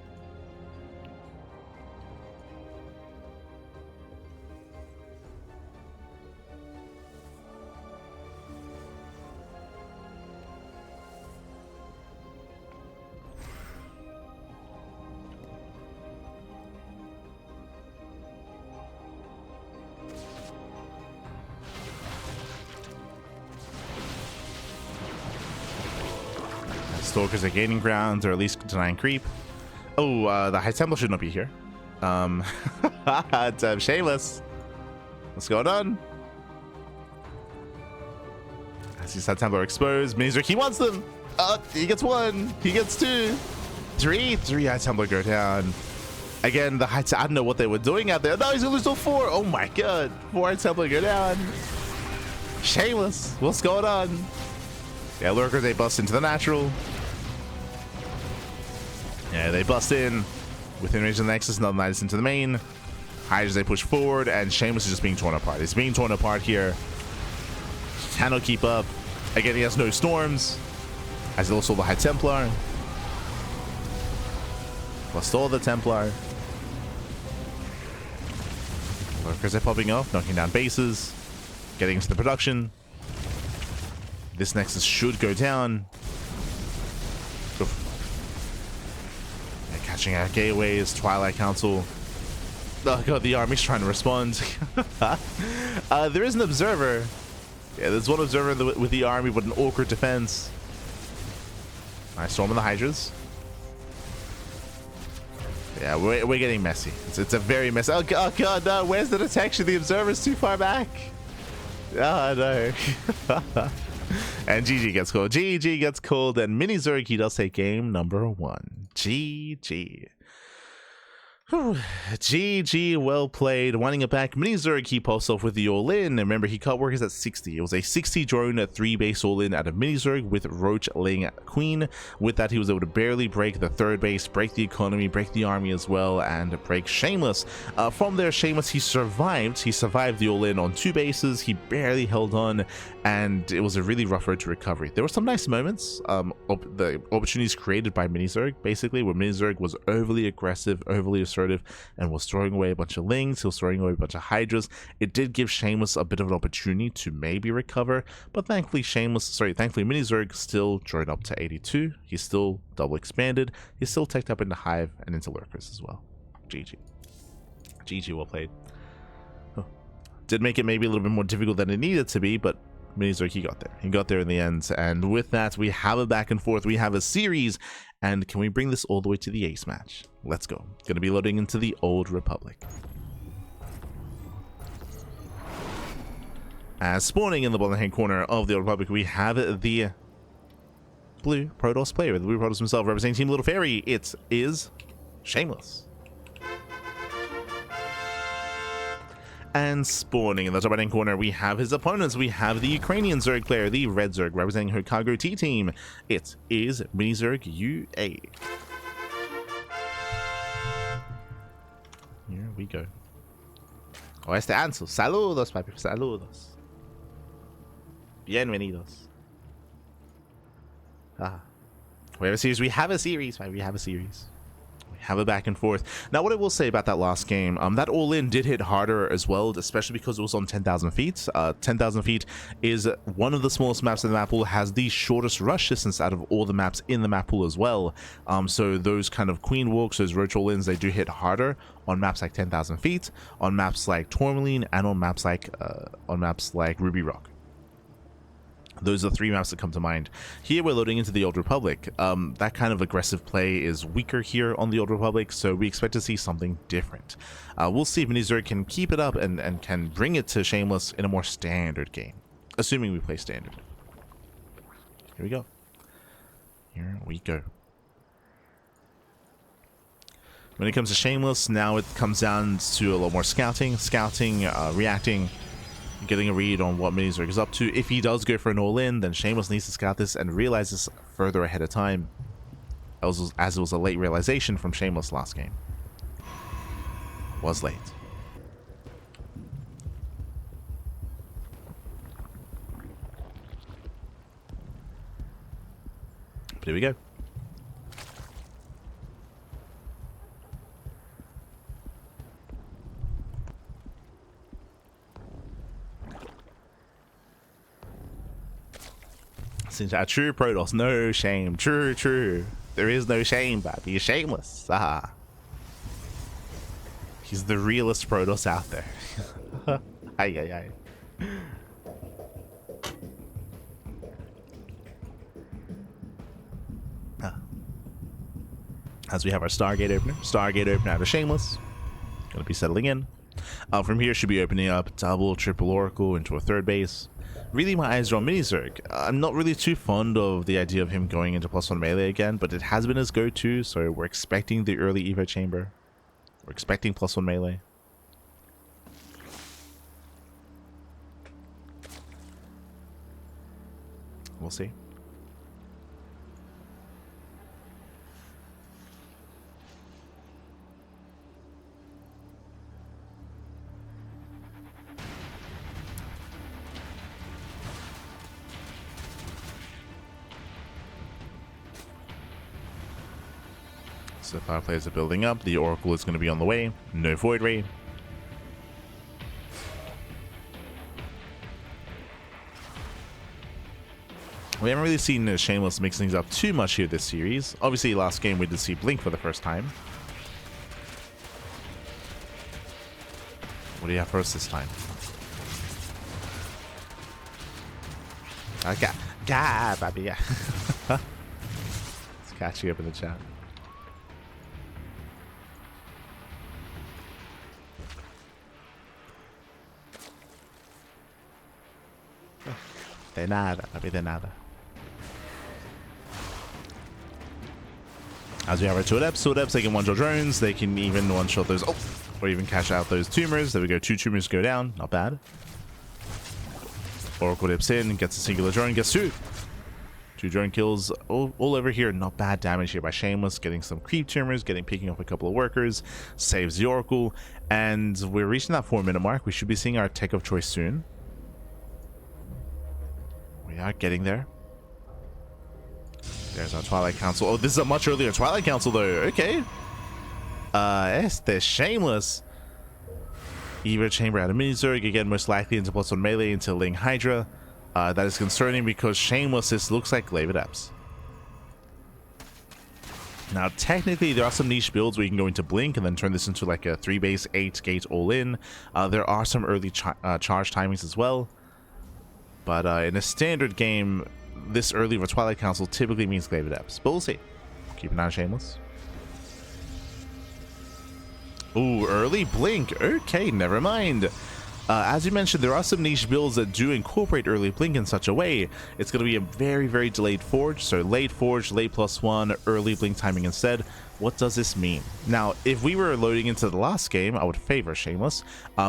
S1: Stalkers are gaining ground, or at least denying creep. Oh, the High Templar should not be here. It's Shameless. What's going on? As he's High Templar exposed, MiniZerg, he wants them. He gets 1. He gets 2. 3 High Templar go down. Again, the High Templar, I don't know what they were doing out there. No, he's gonna lose to 4. Oh my god. 4 High Templar go down. Shameless. What's going on? Yeah, Lurkers, they bust into the natural. Yeah, they bust in within range of the Nexus, another Nidus into the main. Hydras, they push forward, and Shameless is just being torn apart. It's being torn apart here. Cannot keep up. Again, he has no storms. As also the High Templar. Plus all the Templar. Lurkers are popping off, knocking down bases. Getting into the production. This Nexus should go down. Oof. Yeah, catching out gateways, Twilight Council. Oh god, the army's trying to respond. There is an observer. Yeah, there's one observer with the army, but an awkward defense. Nice storm on the Hydras. Yeah, we're getting messy. It's a very messy. Oh god, no! Where's the detection? The observer's too far back. Oh no. And GG gets called. GG gets called, and MiniZerg, he does take game number 1. GG. Whew. GG, well played. Winding it back, MiniZerg, he posts off with the all-in. Remember, he cut workers at 60. It was a 60 drone at 3 base all-in out of MiniZerg with Roach laying Queen. With that, he was able to barely break the 3rd base, break the economy, break the army as well, and break Shameless. From there, Shameless, he survived. He survived the all-in on 2 bases. He barely held on, and it was a really rough road to recovery. There were some nice moments, the opportunities created by MiniZerg, basically, where MiniZerg was overly aggressive, overly assertive, and was throwing away a bunch of Lings, he was throwing away a bunch of Hydras. It did give Shameless a bit of an opportunity to maybe recover, but thankfully MiniZerg still joined up to 82. He's still double expanded. He's still teched up into Hive and into Lurkers as well. GG. GG, well played. Oh. Did make it maybe a little bit more difficult than it needed to be, but MiniZerg, he got there. He got there in the end. And with that, we have a back and forth. We have a series. And can we bring this all the way to the ace match? Let's go. Gonna be loading into the Old Republic. As spawning in the bottom hand corner of the Old Republic, we have the blue Protoss player, the blue Protoss himself, representing Team Little Fairy. It is Shameless. And spawning in the top right-hand corner, we have his opponents. We have the Ukrainian Zerg player, the Red Zerg, representing Hokago T-Team. It is MiniZergUA. Here we go. Oeste Anso. Saludos, papi. Saludos. Bienvenidos. We have a series. We have a series. We have a series. Have a back and forth. Now, what I will say about that last game, that all-in did hit harder as well, especially because it was on 10,000 feet. 10,000 feet is one of the smallest maps in the map pool, has the shortest rush distance out of all the maps in the map pool as well. So those kind of Queen Walks, those Roach all-ins, they do hit harder on maps like 10,000 feet, on maps like Tourmaline, and on maps like Ruby Rock. Those are the 3 maps that come to mind. Here we're loading into the Old Republic. That kind of aggressive play is weaker here on the Old Republic, so we expect to see something different. We'll see if MiniZerg can keep it up and can bring it to Shameless in a more standard game, assuming we play standard. Here we go. Here we go. When it comes to Shameless, now it comes down to a lot more scouting, reacting, getting a read on what MiniZerg is up to. If he does go for an all-in, then Shameless needs to scout this and realize this further ahead of time, as it was a late realization from Shameless last game. Was late. But here we go. Since a true Protoss, no shame. True. There is no shame, baby. You're Shameless. He's the realest Protoss out there. Ay. As we have our Stargate opener out of Shameless. Gonna be settling in. From here, should be opening up double, triple Oracle into a 3rd base. Really, my eyes are on MiniZerg. I'm not really too fond of the idea of him going into +1 melee again, but it has been his go-to, so we're expecting the early Evo chamber. We're expecting +1 melee. We'll see. So fire players are building up. The Oracle is going to be on the way. No Void Ray. We haven't really seen Shameless mix things up too much here this series. Obviously, last game we did see Blink for the first time. What do you have for us this time? Baby, yeah. Let's catch you up in the chat. De nada, papi, de nada. As we have our two adepts, they can one-shot drones, they can even one-shot those, or even cash out those tumors. There we go, 2 tumors go down, not bad. Oracle dips in, gets a singular drone, gets 2. 2 drone kills all over here. Not bad damage here by Shameless, getting some creep tumors, picking up a couple of workers, saves the Oracle, and we're reaching that 4-minute mark. We should be seeing our tech of choice soon. We are getting there. There's our Twilight Council. Oh, this is a much earlier Twilight Council though. Okay. Este Shameless. Evo Chamber out of MiniZerg, again most likely into +1 melee into Ling Hydra. That is concerning because Shameless, this looks like Glaive Adepts. Now, technically, there are some niche builds where you can go into Blink and then turn this into like a 3-base, 8-gate all-in. There are some early charge timings as well. But in a standard game, this early of a Twilight Council typically means Glaive Adepts. But we'll see. Keep an eye on Shameless. Ooh, early Blink. Okay, never mind. As you mentioned, there are some niche builds that do incorporate early Blink in such a way. It's going to be a very, very delayed Forge. So late Forge, late +1, early Blink timing instead. What does this mean? Now, if we were loading into the last game, I would favor Shameless.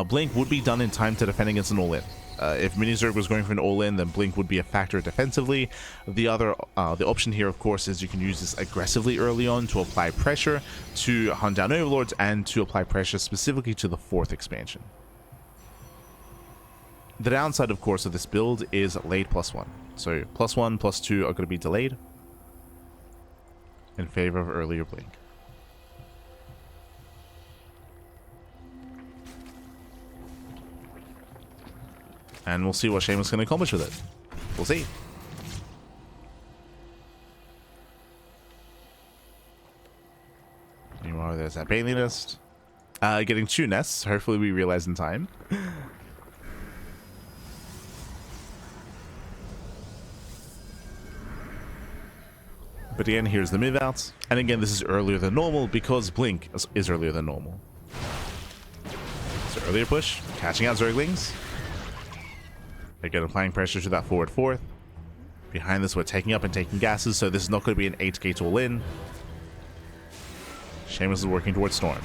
S1: Blink would be done in time to defend against an all-in. If MiniZerg was going for an all-in, then Blink would be a factor defensively. The option here, of course, is you can use this aggressively early on to apply pressure, to hunt down Overlords, and to apply pressure specifically to the 4th expansion. The downside, of course, of this build is late +1. So +1, +2 are going to be delayed in favor of earlier Blink. And we'll see what Shameless can accomplish with it. We'll see. Meanwhile, there's that Bailey nest. Getting 2 nests. Hopefully we realize in time. But again, here's the move out. And again, this is earlier than normal because Blink is earlier than normal. So earlier push, catching out Zerglings. Again, applying pressure to that forward 4th. Behind this, we're taking up and taking gases, so this is not going to be an 8-gate all-in. Shameless is working towards Storm.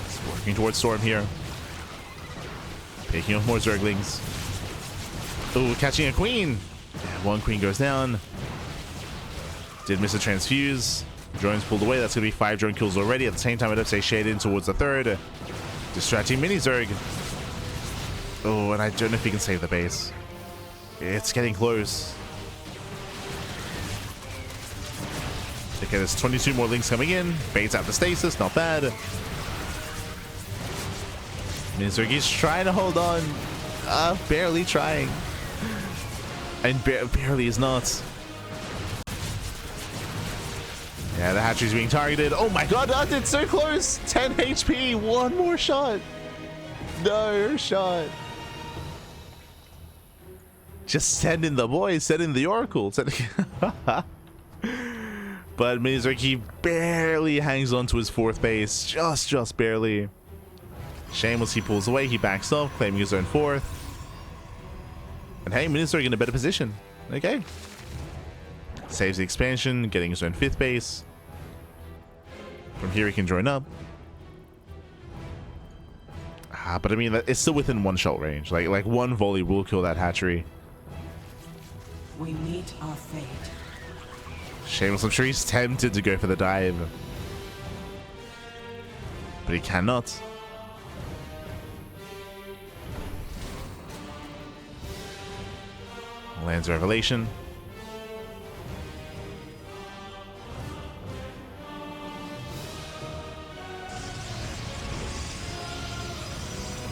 S1: It's working towards Storm here. Picking up more Zerglings. Ooh, catching a Queen! Yeah, 1 Queen goes down. Did miss a transfuse. Drones pulled away. That's going to be 5 drone kills already. At the same time, I'd say shade in towards the 3rd. Distracting MiniZerg. Oh, and I don't know if he can save the base. It's getting close. Okay, there's 22 more links coming in. Baits out the stasis. Not bad. MiniZerg is trying to hold on. Barely trying. And barely is not. Yeah, the hatchery's being targeted. Oh my god, it's so close. 10 HP. 1 more shot. No shot. Just send in the boys. Send in the Oracle. But MiniZerg, he barely hangs on to his 4th base. Just barely. Shameless, he pulls away. He backs off, claiming his own 4th. And hey, MiniZerg in a better position. Okay. Saves the expansion, getting his own 5th base. From here he can join up. But I mean, it's still within 1 shot range. Like 1 volley will kill that hatchery.
S2: We meet our fate.
S1: Shameless, I'm sure he's tempted to go for the dive. But he cannot. Lands Revelation.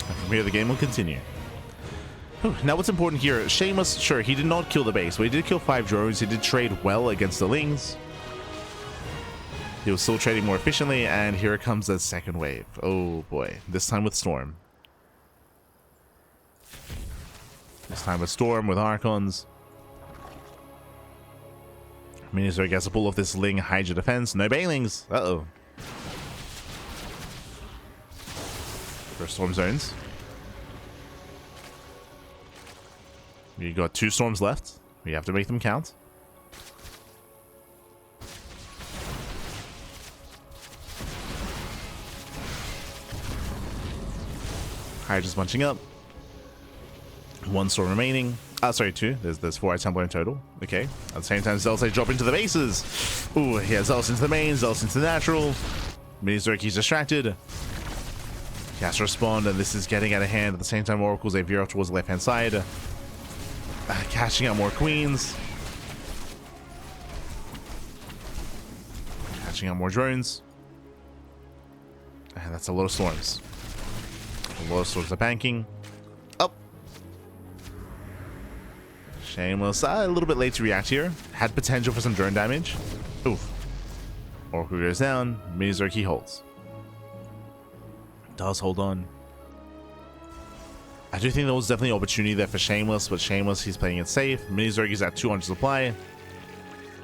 S1: And from here, the game will continue. Now, what's important here? Shameless, sure, he did not kill the base, but he did kill 5 drones. He did trade well against the Lings. He was still trading more efficiently, and here comes the 2nd wave. Oh boy, this time with Storm. This time with Storm, with Archons. MiniZerg gets to pull off this Ling Hydra defense. No Bailings. Uh-oh. For Storm zones. You got 2 storms left. We have to make them count. Hydra's bunching up. 1 storm remaining. Sorry, 2. There's 4 Templar in total. Okay. At the same time, Zealots drop into the bases. Ooh, yeah, Zealots into the main, Zealots into the natural. MiniZerg's distracted. He has to respond, and this is getting out of hand. At the same time, Oracle's a veer off towards the left-hand side. Catching out more queens. Catching out more drones. And that's a lot of storms. A lot of storms are banking. Up. Shameless. A little bit late to react here. Had potential for some drone damage. Oof. Oracle goes down. MiniZerg holds. Does hold on. I do think there was definitely an opportunity there for Shameless, but Shameless, he's playing it safe. MiniZerg is at 200 supply.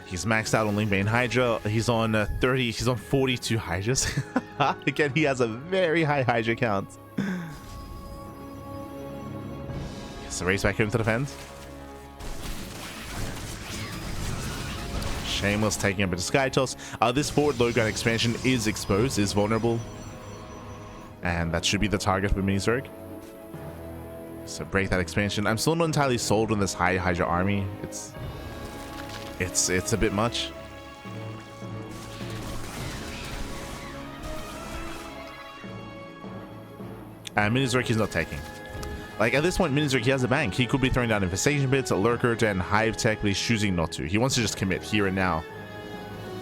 S1: He's maxed out on Lingbane Hydra. He's on 30. He's on 42 Hydras. Again, he has a very high Hydra count. So race back home to defend. Shameless taking a bit of Sky Toss. This forward low ground expansion is exposed, is vulnerable. And that should be the target for MiniZerg. So break that expansion. I'm still not entirely sold on this high Hydra army. It's a bit much. And MiniZerg is not taking. Like at this point, MiniZerg, he has a bank. He could be throwing down infestation bits, a lurker, and hive tech, but he's choosing not to. He wants to just commit here and now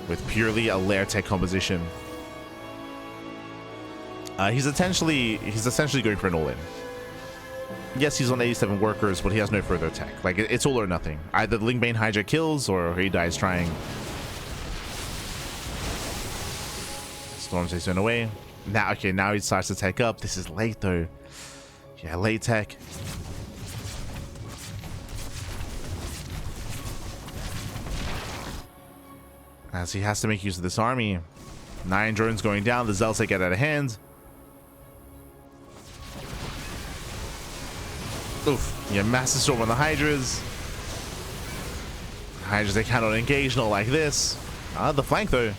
S1: with purely a lair tech composition. He's essentially going for an all-in. Yes, he's on 87 workers, but he has no further attack. Like it's all or nothing. Either the Lingbane Hydra kills or he dies trying. Storms his own away. Now, okay, now he starts to take up. This is late though. Yeah, late tech. As he has to make use of this army. 9 drones going down. The Zealots get out of hand. Oof. Yeah, massive storm on the Hydras. Hydras, they cannot engage, not like this. The flank though.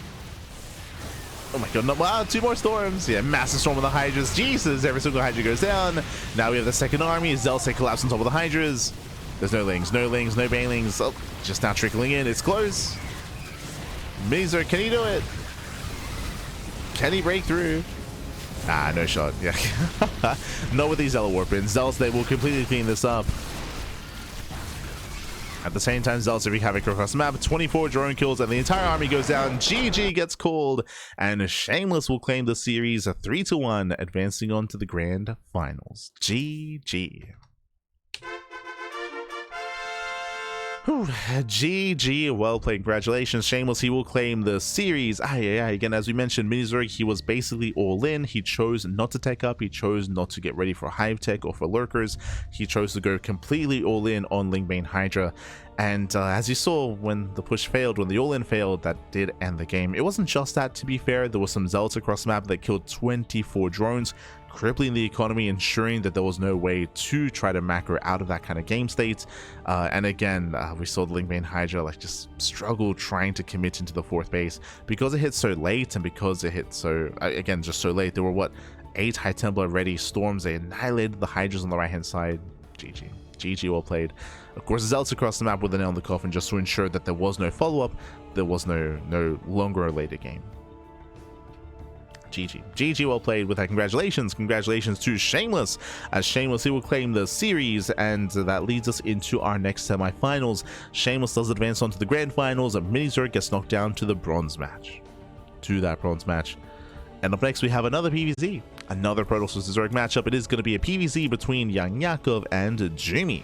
S1: Oh my god, no, wow, 2 more storms. Yeah, massive storm on the Hydras. Jesus, every single Hydra goes down. Now we have the second army. Zealots collapse on top of the Hydras. There's no lings, no banelings. Oh, just now trickling in. It's close. MiniZerg, can he do it? Can he break through? Ah, no shot. Yeah. Not with these Zealot Warpins. Zealots, they will completely clean this up. At the same time, Zealots wreak havoc across the map. 24 drone kills, and the entire army goes down. GG gets called, and Shameless will claim the series 3-1, advancing on to the grand finals. GG. Whew. GG, well played. Congratulations, Shameless. He will claim the series. Again, as we mentioned, MiniZerg, he was basically all in. He chose not to tech up. He chose not to get ready for hive tech or for lurkers. He chose to go completely all in on Lingbane Hydra. And as you saw, when the push failed, when the all-in failed, that did end the game. It wasn't just that, to be fair. There were some Zealots across the map that killed 24 drones, crippling the economy, ensuring that there was no way to try to macro out of that kind of game state. And again, we saw the Lingbane Hydra like just struggle trying to commit into the 4th base because it hit so late, and because it hit so, again, just so late. There were, what, 8 High Templar ready storms. They annihilated the Hydras on the right-hand side. GG. GG, well played. Of course, the Zealots across the map with the nail in the coffin just to ensure that there was no follow-up. There was no longer or later game. GG. GG, well played. With that, congratulations to Shameless, as Shameless, he will claim the series, and that leads us into our next semi-finals. Shameless does advance on to the grand finals, and MiniZerg gets knocked down to the bronze match. And up next, we have another PvZ, another Protoss vs Zerg matchup. It is going to be a PvZ between Young Yakov and Jimmy.